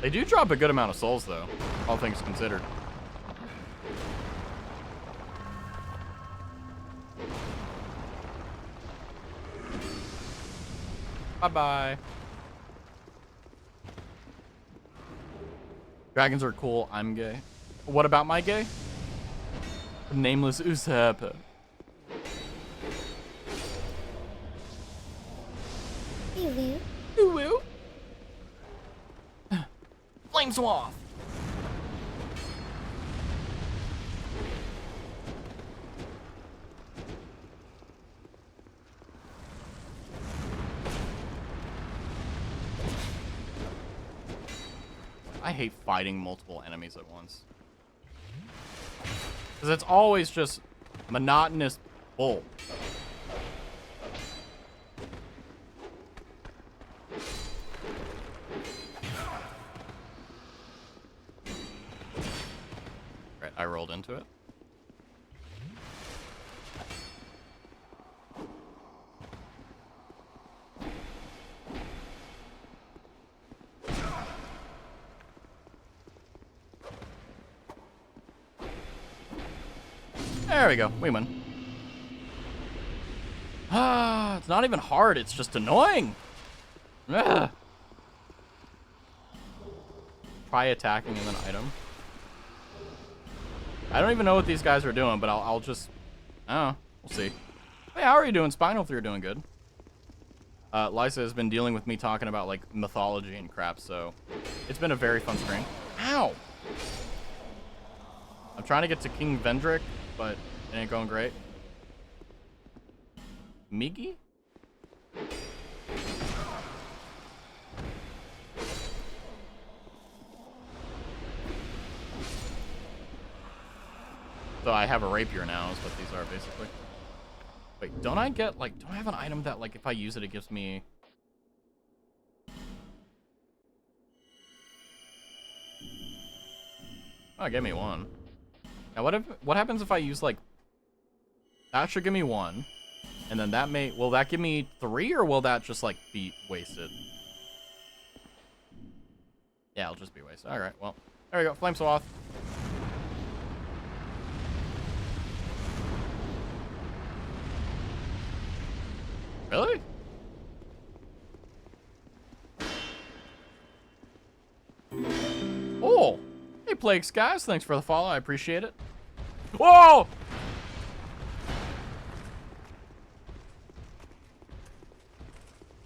They do drop a good amount of souls though, all things considered. Bye-bye. Dragons are cool. I'm gay. What about my gay? Nameless Usopp. Ooh. Flame Swath. I hate fighting multiple enemies at once. Because it's always just monotonous bull. Right, I rolled into it. There we go. We win. Ah, it's not even hard. It's just annoying. Ugh. Try attacking and then item. I don't even know what these guys are doing, but I'll just, I don't know. We'll see. Hey, how are you doing, Spine? Hopefully you're doing good. Liza has been dealing with me talking about, like, mythology and crap, so it's been a very fun stream. Ow! I'm trying to get to King Vendrick, but it ain't going great. Migi? So I have a rapier now, is what these are, basically. Wait, don't I get, like, don't I have an item that, like, if I use it, it gives me... Oh, it gave me one. Now, what happens if I use, like... That should give me one. And then that may... Will that give me 3, or will that just, like, be wasted? Yeah, it'll just be wasted. Alright, well. There we go. Flame Swath. Really? Oh! Hey, Plague Skies. Thanks for the follow. I appreciate it. Whoa!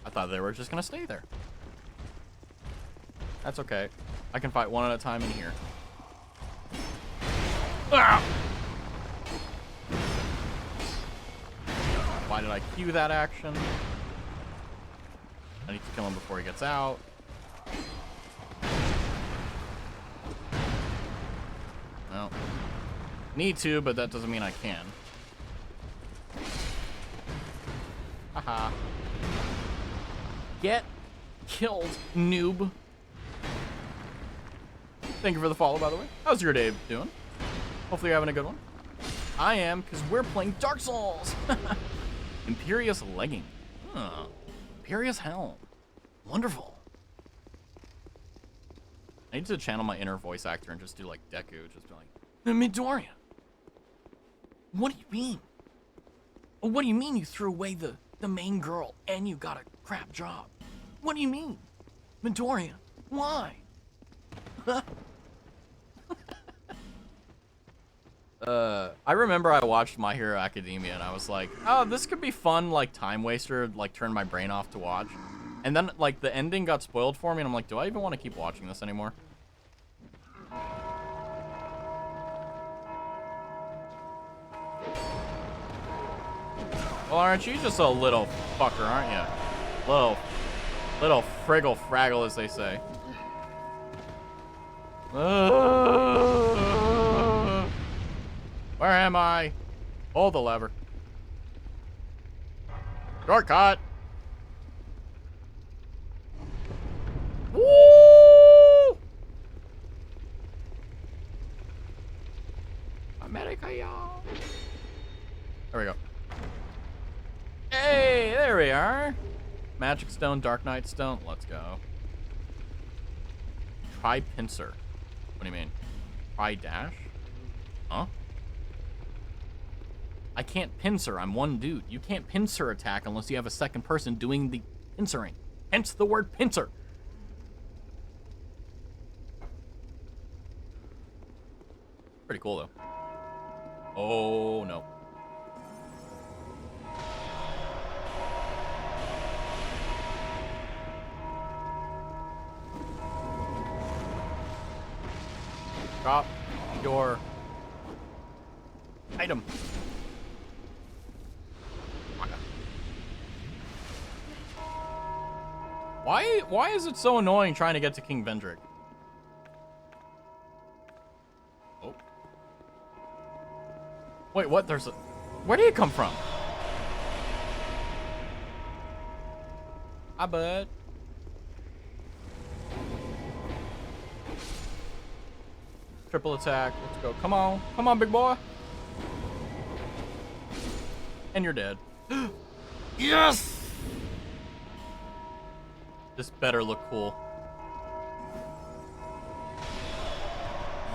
I thought they were just gonna stay there. That's okay. I can fight one at a time in here. Ah! Why did I cue that action? I need to kill him before he gets out. Well, need to, but that doesn't mean I can. Haha. Get killed, noob. Thank you for the follow, by the way. How's your day doing? Hopefully you're having a good one. I am, because we're playing Dark Souls. Imperious Legging. Huh. Imperious Helm. Wonderful. I need to channel my inner voice actor and just do like Deku. Just be like, Midoriya. What do you mean? What do you mean you threw away the main girl and you got a crap job? What do you mean? Midoriya, why? I remember I watched My Hero Academia and I was like, oh, this could be fun, like time waster, like turn my brain off to watch. And then like the ending got spoiled for me and I'm like, do I even want to keep watching this anymore? Well, aren't you just a little fucker, aren't you? Little friggle fraggle, as they say. Where am I? Hold the lever. Shortcut. Woo! America, y'all. There we go. Hey, there we are. Magic Stone, Dark Knight Stone. Let's go. Try pincer. What do you mean? Try dash? Huh? I can't pincer. I'm one dude. You can't pincer attack unless you have a second person doing the pincering. Hence the word pincer. Pretty cool, though. Oh, no. Drop your item. Why is it so annoying trying to get to King Vendrick? Oh. Wait, what? There's a... Where did he come from? Hi, bud. Triple attack. Let's go. Come on. Come on, big boy. And you're dead. Yes! This better look cool.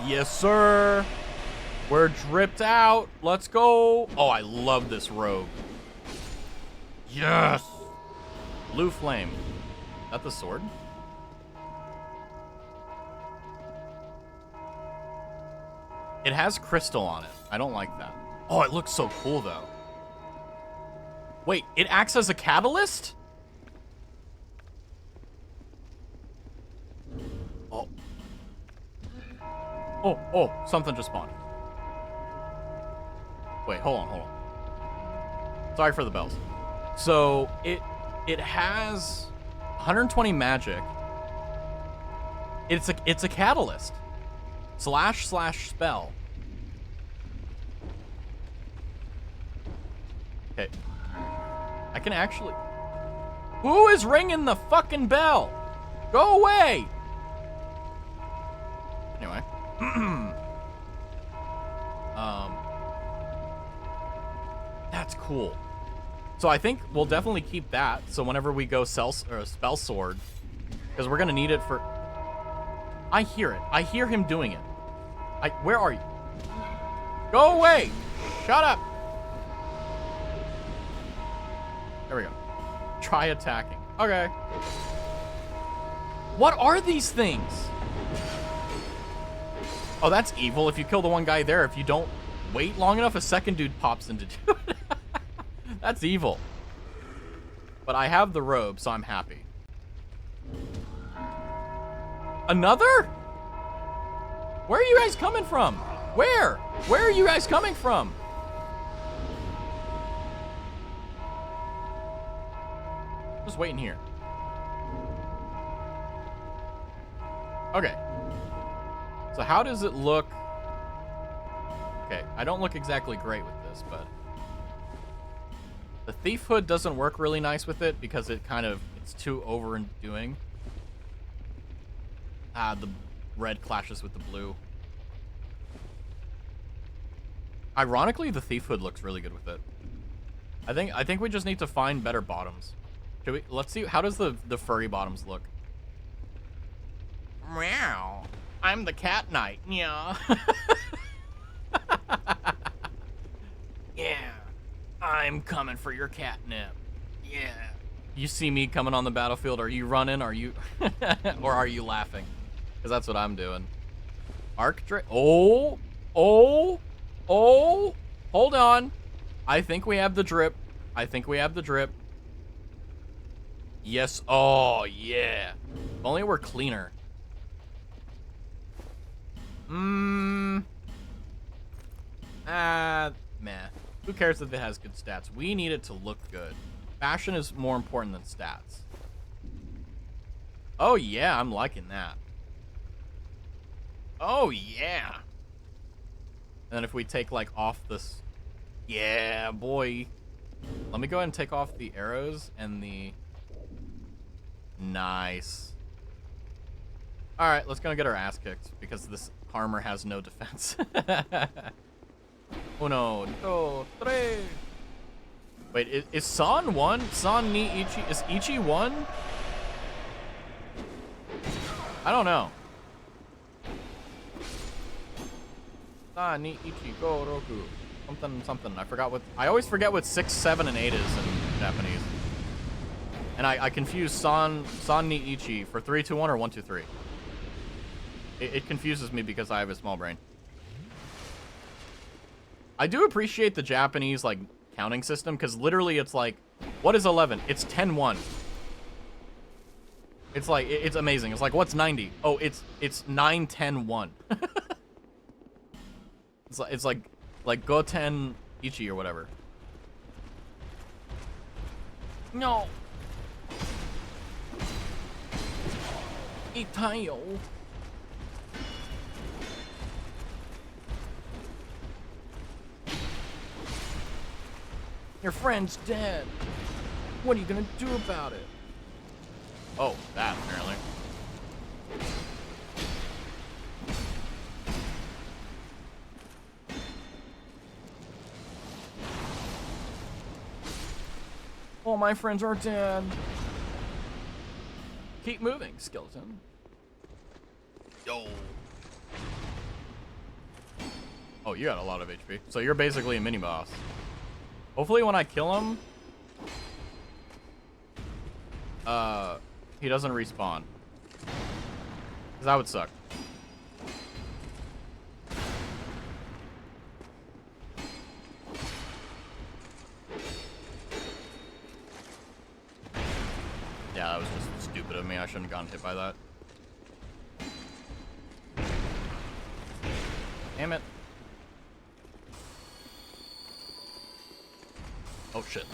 Yes, sir. We're dripped out. Let's go. Oh, I love this robe. Yes. Blue flame. Is that the sword? It has crystal on it. I don't like that. Oh, it looks so cool, though. Wait, it acts as a catalyst? Oh. Oh, something just spawned. Wait, hold on. Sorry for the bells. So, it has 120 magic. It's a catalyst. //spell. Okay. I can actually... Who is ringing the fucking bell? Go away! Anyway. That's cool. So I think we'll definitely keep that. So whenever we go spell sword, because we're gonna need it for... I hear it. I hear him doing it. Where are you? Go away! Shut up! There we go. Try attacking. Okay. What are these things? Oh, that's evil. If you kill the one guy there, if you don't wait long enough, a second dude pops into do it. That's evil. But I have the robe, so I'm happy. Another? Where are you guys coming from? Where? Where are you guys coming from? Just waiting here. Okay. So how does it look? Okay, I don't look exactly great with this, but the thief hood doesn't work really nice with it because it's too overdoing. The red clashes with the blue. Ironically, the thief hood looks really good with it. I think we just need to find better bottoms. Let's see, how does the furry bottoms look? Meow. I'm the cat knight. Yeah. Yeah. I'm coming for your catnip. Yeah. You see me coming on the battlefield, are you running? Are you or are you laughing? Because that's what I'm doing. Arcdra... Oh! Hold on. I think we have the drip. Yes. Oh, yeah. If only we're cleaner. Meh. Who cares if it has good stats? We need it to look good. Fashion is more important than stats. Oh, yeah. I'm liking that. Oh, yeah. And then if we take, like, off this... Yeah, boy. Let me go ahead and take off the arrows and the... Nice. Alright, let's go and get our ass kicked, because this armor has no defense. Uno, dos, tres. Wait, is San 1? San ni Ichi... Is Ichi 1? I don't know. San ni Ichi go Roku. Something. I forgot what... I always forget what 6, 7, and 8 is in Japanese. And I confuse San ni Ichi for 3, 2, 1 or 1, 2, 3. It confuses me because I have a small brain. I do appreciate the Japanese, like, counting system, because literally it's like, what is 11? It's 10, 1. It's like, it's amazing. It's like, what's 90? Oh, it's 9, 10, 1. It's like Goten Ichi or whatever. No. Itayo. Your friend's dead. What are you gonna do about it? Oh, that apparently. All my friends are dead. Keep moving, skeleton. Yo. Oh, you got a lot of HP. So you're basically a mini-boss. Hopefully when I kill him, he doesn't respawn. Because that would suck. Yeah, that was just stupid of me. I shouldn't have gotten hit by that. Damn it. Oh, shit.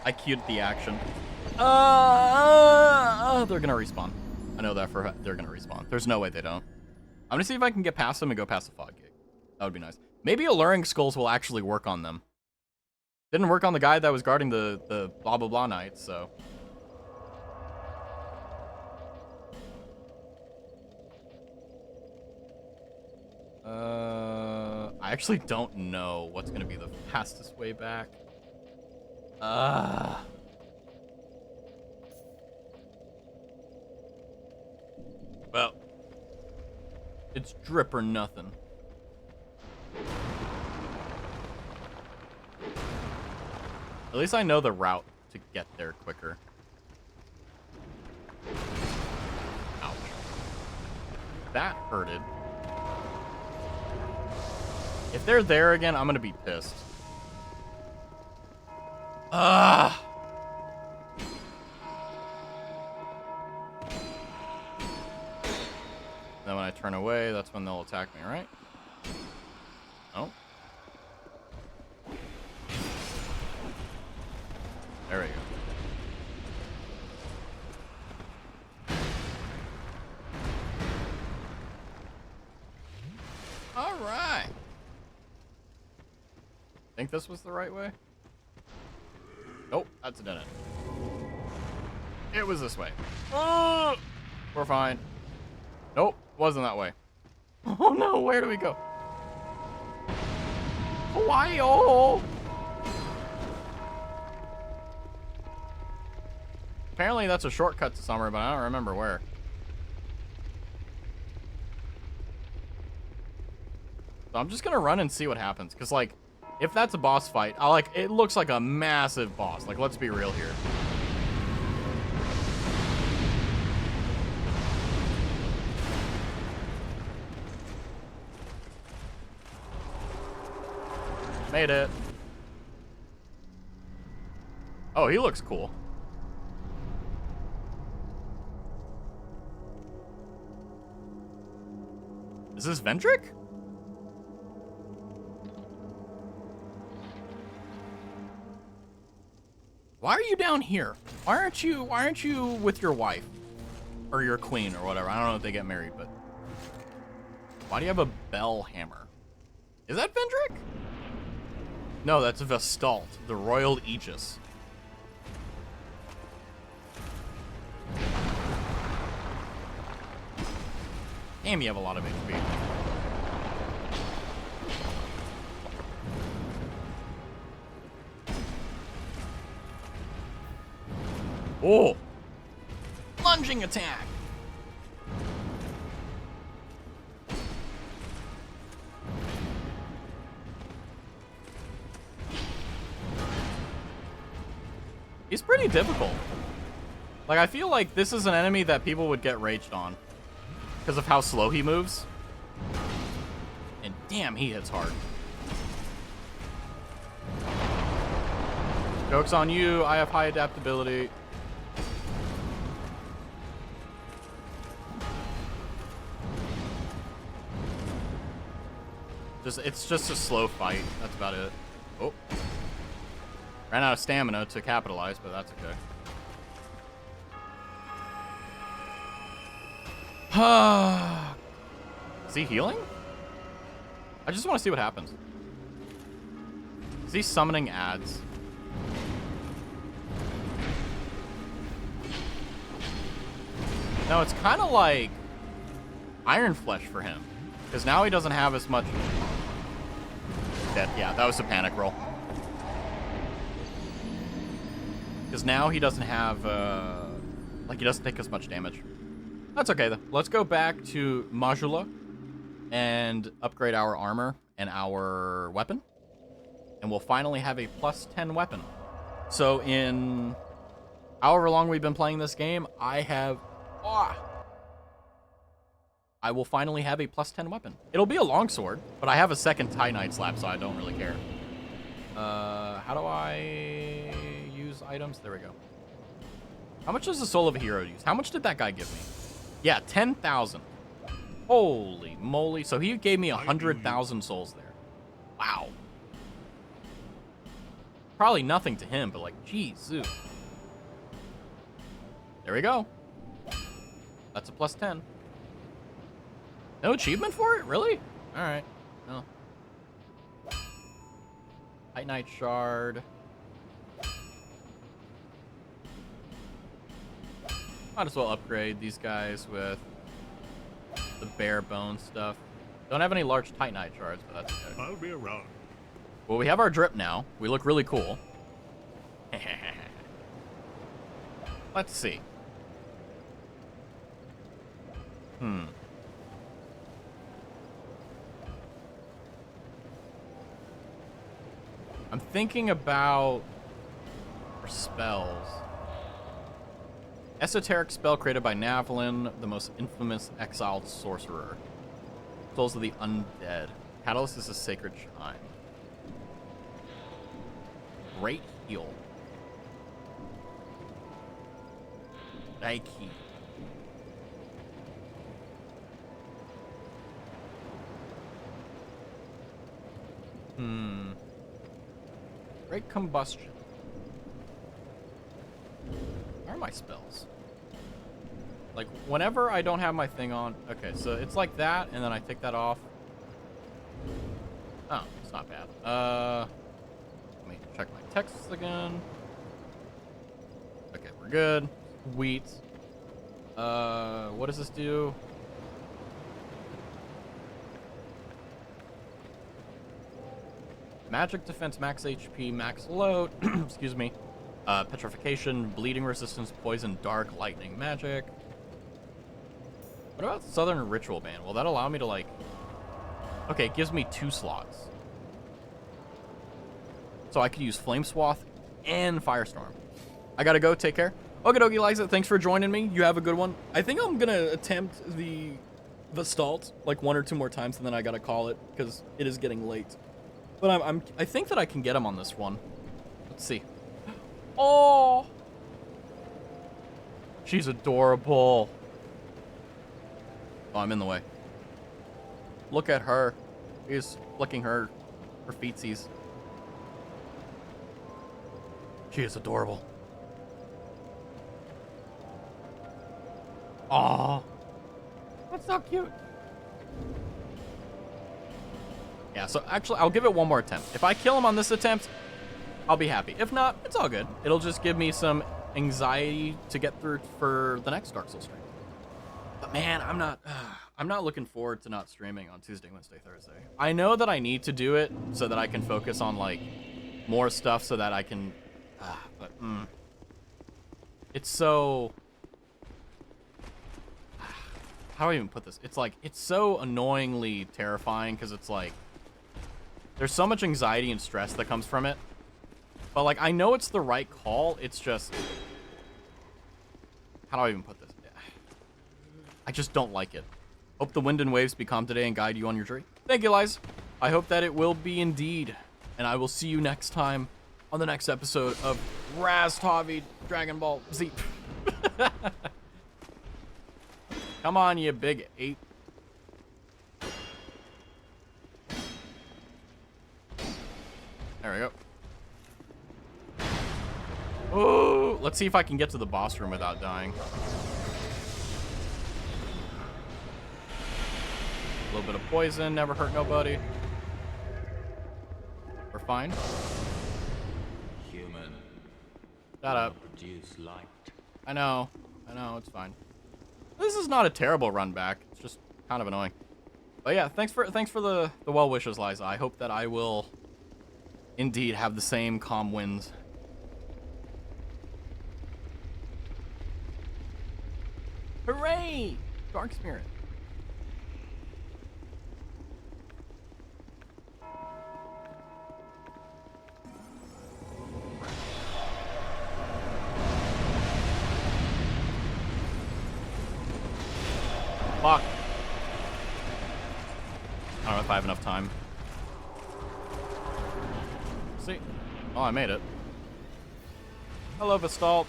I queued the action. They're gonna respawn. I know that they're gonna respawn. There's no way they don't. I'm gonna see if I can get past them and go past the fog gate. That would be nice. Maybe alluring skulls will actually work on them. Didn't work on the guy that was guarding the blah blah blah knight, so. I actually don't know what's gonna be the fastest way back. Well, it's drip or nothing. At least I know the route to get there quicker. Ouch. That hurted. If they're there again, I'm gonna be pissed. Then when I turn away, that's when they'll attack me, right? Oh. There we go. All right. Think this was the right way? Nope, that's a dead end. It was this way. Oh, we're fine. Nope, wasn't that way. Oh no, where do we go? Hawaii! Oh! Apparently that's a shortcut to somewhere, but I don't remember where. So I'm just gonna run and see what happens, because like, if that's a boss fight, it looks like a massive boss. Like, let's be real here. Made it. Oh, he looks cool. Is this Vendrick? Why are you down here? Why aren't you with your wife? Or your queen or whatever. I don't know if they get married, but why do you have a bell hammer? Is that Vendrick? No, that's Vestalt, the Royal Aegis. Damn, you have a lot of HP. Oh! Lunging attack! He's pretty difficult. Like, I feel like this is an enemy that people would get raged on because of how slow he moves. And damn, he hits hard. Joke's on you, I have high adaptability. It's just a slow fight. That's about it. Oh. Ran out of stamina to capitalize, but that's okay. Is he healing? I just want to see what happens. Is he summoning ads? No, it's kind of like Iron Flesh for him. Because now he doesn't have as much... Yeah, that was a panic roll. Because now he doesn't have... like, he doesn't take as much damage. That's okay, though. Let's go back to Majula and upgrade our armor and our weapon. And we'll finally have a +10 weapon. So in however long we've been playing this game, I will finally have a +10 weapon. It'll be a longsword, but I have a second TIE Knight slap, so I don't really care. How do I use items? There we go. How much does the Soul of a Hero use? How much did that guy give me? Yeah, 10,000. Holy moly. So he gave me 100,000 souls there. Wow. Probably nothing to him, but like, geez, ooh. There we go. That's a plus 10. No achievement for it? Really? All right. No. Titanite Shard. Might as well upgrade these guys with the bare bones stuff. Don't have any large Titanite shards, but that's okay. I'll be around. Well, we have our drip now. We look really cool. Let's see. I'm thinking about our spells. Esoteric spell created by Navalin, the most infamous exiled sorcerer. Souls of the Undead. Catalyst is a sacred chime. Great heal. Reiki. Great combustion. Where are my spells? Like, whenever I don't have my thing on... Okay, so it's like that, and then I take that off. Oh, it's not bad. Let me check my texts again. Okay, we're good. Sweet. What does this do? Magic defense, max HP, max load. Excuse me. Petrification, bleeding resistance, poison, dark, lightning, magic. What about Southern Ritual Band? Will that allow me to, like... Okay, it gives me 2 slots. So I could use Flame Swath and Firestorm. I gotta go. Take care. Okie dokie, Liza. Thanks for joining me. You have a good one. I think I'm gonna attempt the Stalt like 1 or 2 more times, and then I gotta call it because it is getting late. But I think that I can get him on this one. Let's see. Oh, she's adorable. Oh, I'm in the way. Look at her. He's flicking her feetsies. She is adorable. Aw, that's so cute. Yeah, so actually, I'll give it 1 more attempt. If I kill him on this attempt, I'll be happy. If not, it's all good. It'll just give me some anxiety to get through for the next Dark Souls stream. But man, I'm not looking forward to not streaming on Tuesday, Wednesday, Thursday. I know that I need to do it so that I can focus on like more stuff so that I can. It's so. How do I even put this? It's like it's so annoyingly terrifying because it's like. There's so much anxiety and stress that comes from it. But, like, I know it's the right call. It's just... How do I even put this? I just don't like it. Hope the wind and waves be calm today and guide you on your journey. Thank you, Liz. I hope that it will be indeed. And I will see you next time on the next episode of Raz Tavi Dragon Ball Z. Come on, you big ape. There we go. Oh, let's see if I can get to the boss room without dying. A little bit of poison, never hurt nobody. We're fine. Human. Shut up. Produce light. I know, it's fine. This is not a terrible run back. It's just kind of annoying. But yeah, thanks for the well wishes, Liza. I hope that I will indeed have the same calm winds. Hooray! Dark Spirit. Fuck. I don't know if I have enough time. See? Oh, I made it. Hello, Vestalt.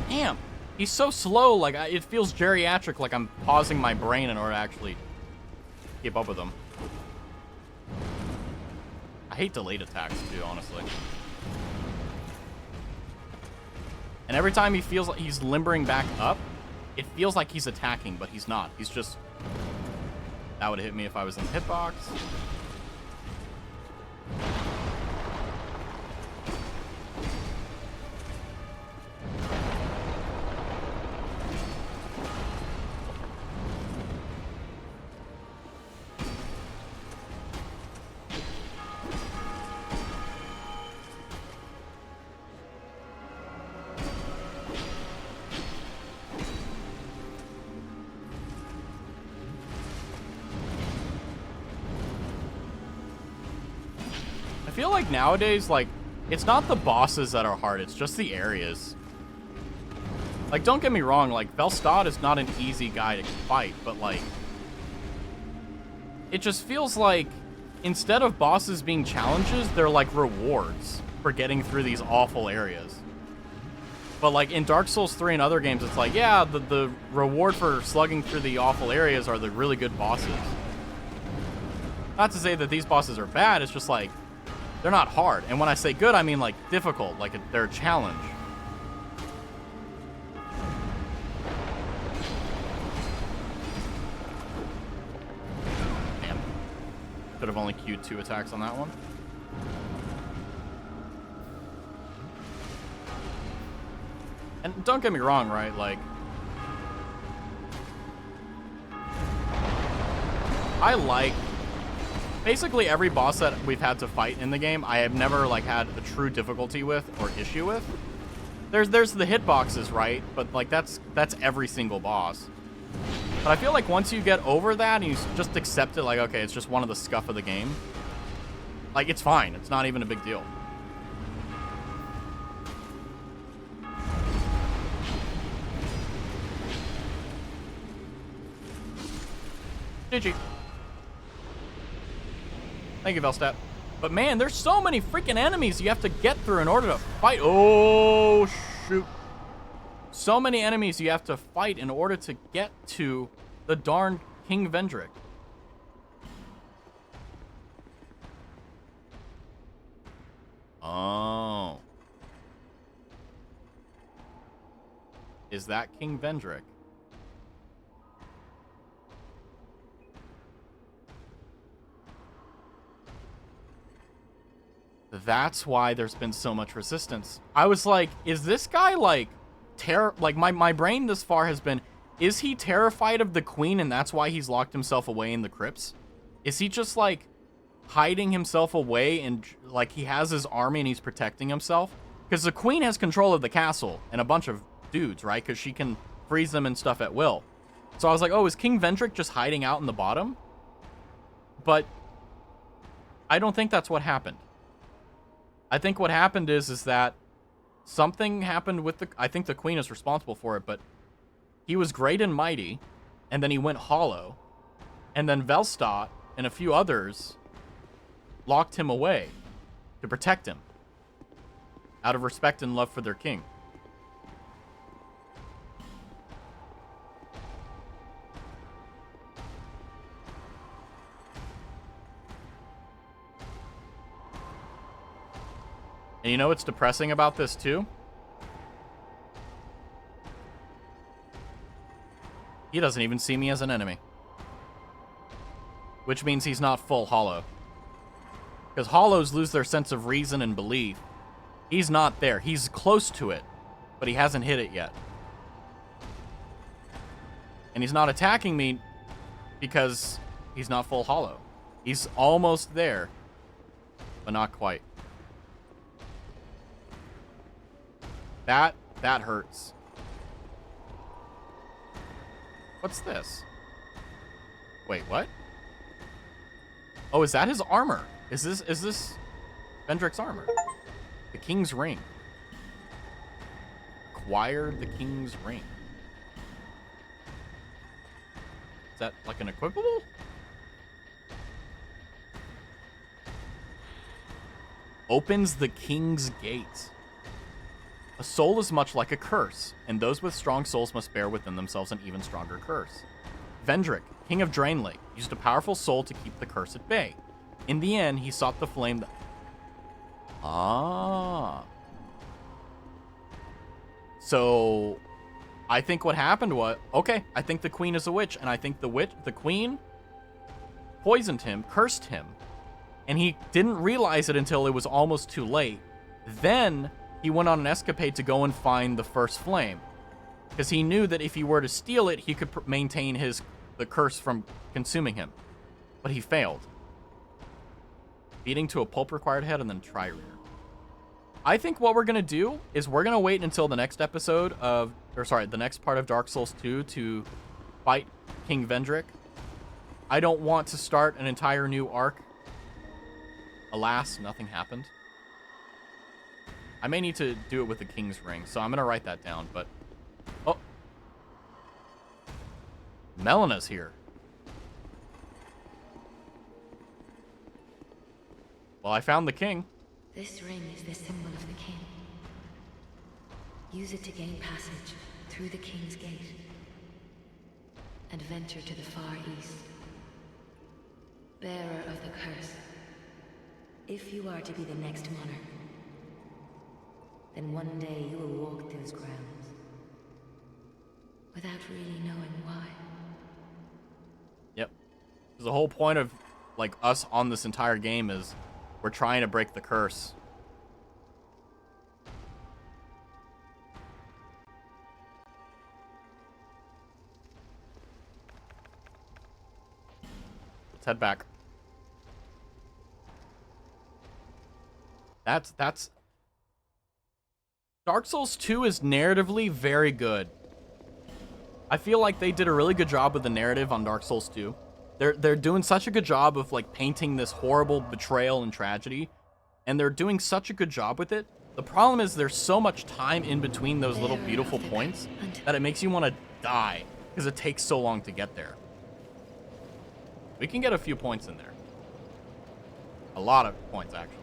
Damn. He's so slow, like, it feels geriatric, like I'm pausing my brain in order to actually keep up with him. I hate delayed attacks, too, honestly. And every time he feels like he's limbering back up, it feels like he's attacking, but he's not. He's just... That would hit me if I was in the hitbox. I feel like nowadays, like, it's not the bosses that are hard, it's just the areas. Like, don't get me wrong, like, Velstad is not an easy guy to fight, but, like, it just feels like instead of bosses being challenges, they're, like, rewards for getting through these awful areas. But, like, in Dark Souls 3 and other games, it's like, yeah, the reward for slugging through the awful areas are the really good bosses. Not to say that these bosses are bad, it's just, like, they're not hard. And when I say good, I mean, like, difficult. Like, they're a challenge. Damn. Could have only queued 2 attacks on that one. And don't get me wrong, right? Like, I like... Basically, every boss that we've had to fight in the game, I have never, like, had a true difficulty with or issue with. There's the hitboxes, right? But, like, that's every single boss. But I feel like once you get over that and you just accept it, like, okay, it's just one of the scuff of the game, like, it's fine. It's not even a big deal. GG. Thank you, Velstad. But man, there's so many freaking enemies you have to get through in order to fight. Oh, shoot. So many enemies you have to fight in order to get to the darn King Vendrick. Oh. Is that King Vendrick? That's why there's been so much resistance. I was like, is this guy like my brain this far has been, is he terrified of the queen and that's why he's locked himself away in the crypts? Is he just like hiding himself away and like he has his army and he's protecting himself? Because the queen has control of the castle and a bunch of dudes, right? Because she can freeze them and stuff at will. So I was like, oh, is King Vendrick just hiding out in the bottom? But I don't think that's what happened. I think what happened is that something happened with the... I think the queen is responsible for it, but he was great and mighty, and then he went hollow, and then Velstad and a few others locked him away to protect him out of respect and love for their king. And you know what's depressing about this too? He doesn't even see me as an enemy. Which means he's not full hollow. Because hollows lose their sense of reason and belief. He's not there. He's close to it, but he hasn't hit it yet. And he's not attacking me because he's not full hollow. He's almost there, but not quite. That hurts. What's this? Wait, what? Oh, is that his armor? Is this Vendrick's armor? The King's Ring. Acquire the King's Ring. Is that like an equipable? Opens the King's Gate. A soul is much like a curse, and those with strong souls must bear within themselves an even stronger curse. Vendrick, king of Draenlake, used a powerful soul to keep the curse at bay. In the end, he sought the flame that... Ah. So, I think what happened was... Okay, I think the queen is a witch, and I think the queen poisoned him, cursed him, and he didn't realize it until it was almost too late. Then he went on an escapade to go and find the first flame, because he knew that if he were to steal it, he could maintain the curse from consuming him. But he failed. Beating to a pulp required head and then try rear. I think what we're going to do is we're going to wait until the next episode of, the next part of Dark Souls 2 to fight King Vendrick. I don't want to start an entire new arc. Alas, nothing happened. I may need to do it with the King's Ring, so I'm going to write that down, but... Oh. Melina's here. Well, I found the king. This ring is the symbol of the king. Use it to gain passage through the king's gate and venture to the far east. Bearer of the curse, if you are to be the next monarch, then one day you will walk those grounds without really knowing why. Yep. The whole point of like us on this entire game is we're trying to break the curse. Let's head back. That's Dark Souls 2 is narratively very good. I feel like they did a really good job with the narrative on Dark Souls 2. They're doing such a good job of like painting this horrible betrayal and tragedy, and they're doing such a good job with it. The problem is there's so much time in between those little beautiful points that it makes you want to die because it takes so long to get there. We can get a few points in there. A lot of points, actually.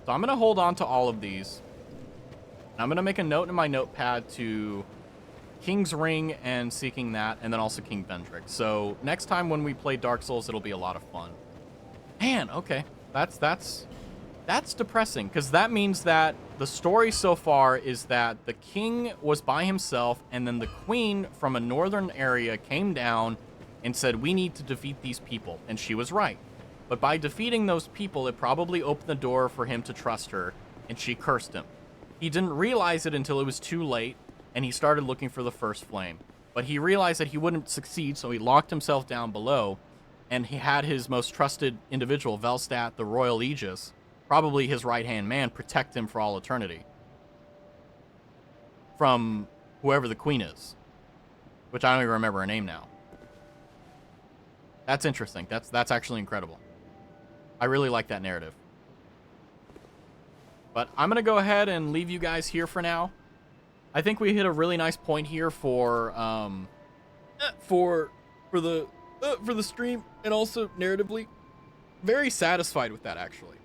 So I'm going to hold on to all of these. I'm going to make a note in my notepad to King's Ring and seeking that, and then also King Vendrick. So next time when we play Dark Souls, it'll be a lot of fun. Man, okay. That's depressing, because that means that the story so far is that the king was by himself, and then the queen from a northern area came down and said, we need to defeat these people. And she was right. But by defeating those people, it probably opened the door for him to trust her, and she cursed him. He didn't realize it until it was too late, and he started looking for the first flame. But he realized that he wouldn't succeed, so he locked himself down below, and he had his most trusted individual, Velstadt, the Royal Aegis, probably his right-hand man, protect him for all eternity from whoever the queen is, which I don't even remember her name now. That's interesting. That's actually incredible. I really like that narrative. But I'm going to go ahead and leave you guys here for now. I think we hit a really nice point here for the stream, and also narratively very satisfied with that, actually.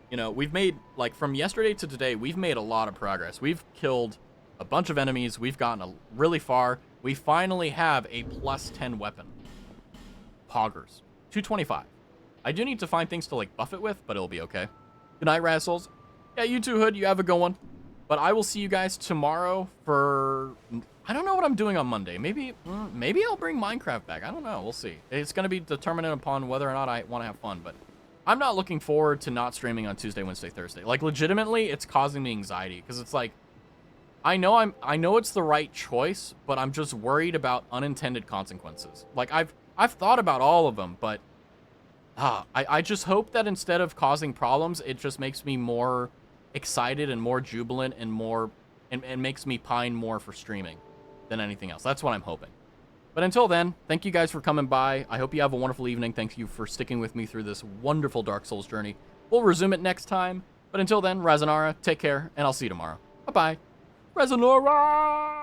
You know, we've made, like, from yesterday to today, we've made a lot of progress. We've killed a bunch of enemies. We've gotten really far. We finally have a +10 weapon. Poggers. 225. I do need to find things to, like, buff it with, but it'll be okay. Good night, Razzles. Yeah, you too, Hood. You have a good one. But I will see you guys tomorrow for... I don't know what I'm doing on Monday. Maybe I'll bring Minecraft back. I don't know. We'll see. It's going to be determined upon whether or not I want to have fun. But I'm not looking forward to not streaming on Tuesday, Wednesday, Thursday. Like, legitimately, it's causing me anxiety. Because it's like... I know it's the right choice, but I'm just worried about unintended consequences. Like, I've thought about all of them, but... I just hope that instead of causing problems, it just makes me more excited and more jubilant and more and makes me pine more for streaming than anything else. That's what I'm hoping. But until then, thank you guys for coming by. I hope you have a wonderful evening. Thank you for sticking with me through this wonderful Dark Souls journey. We'll resume it next time. But until then, Razanara, take care, and I'll see you tomorrow. Bye-bye. Razanara!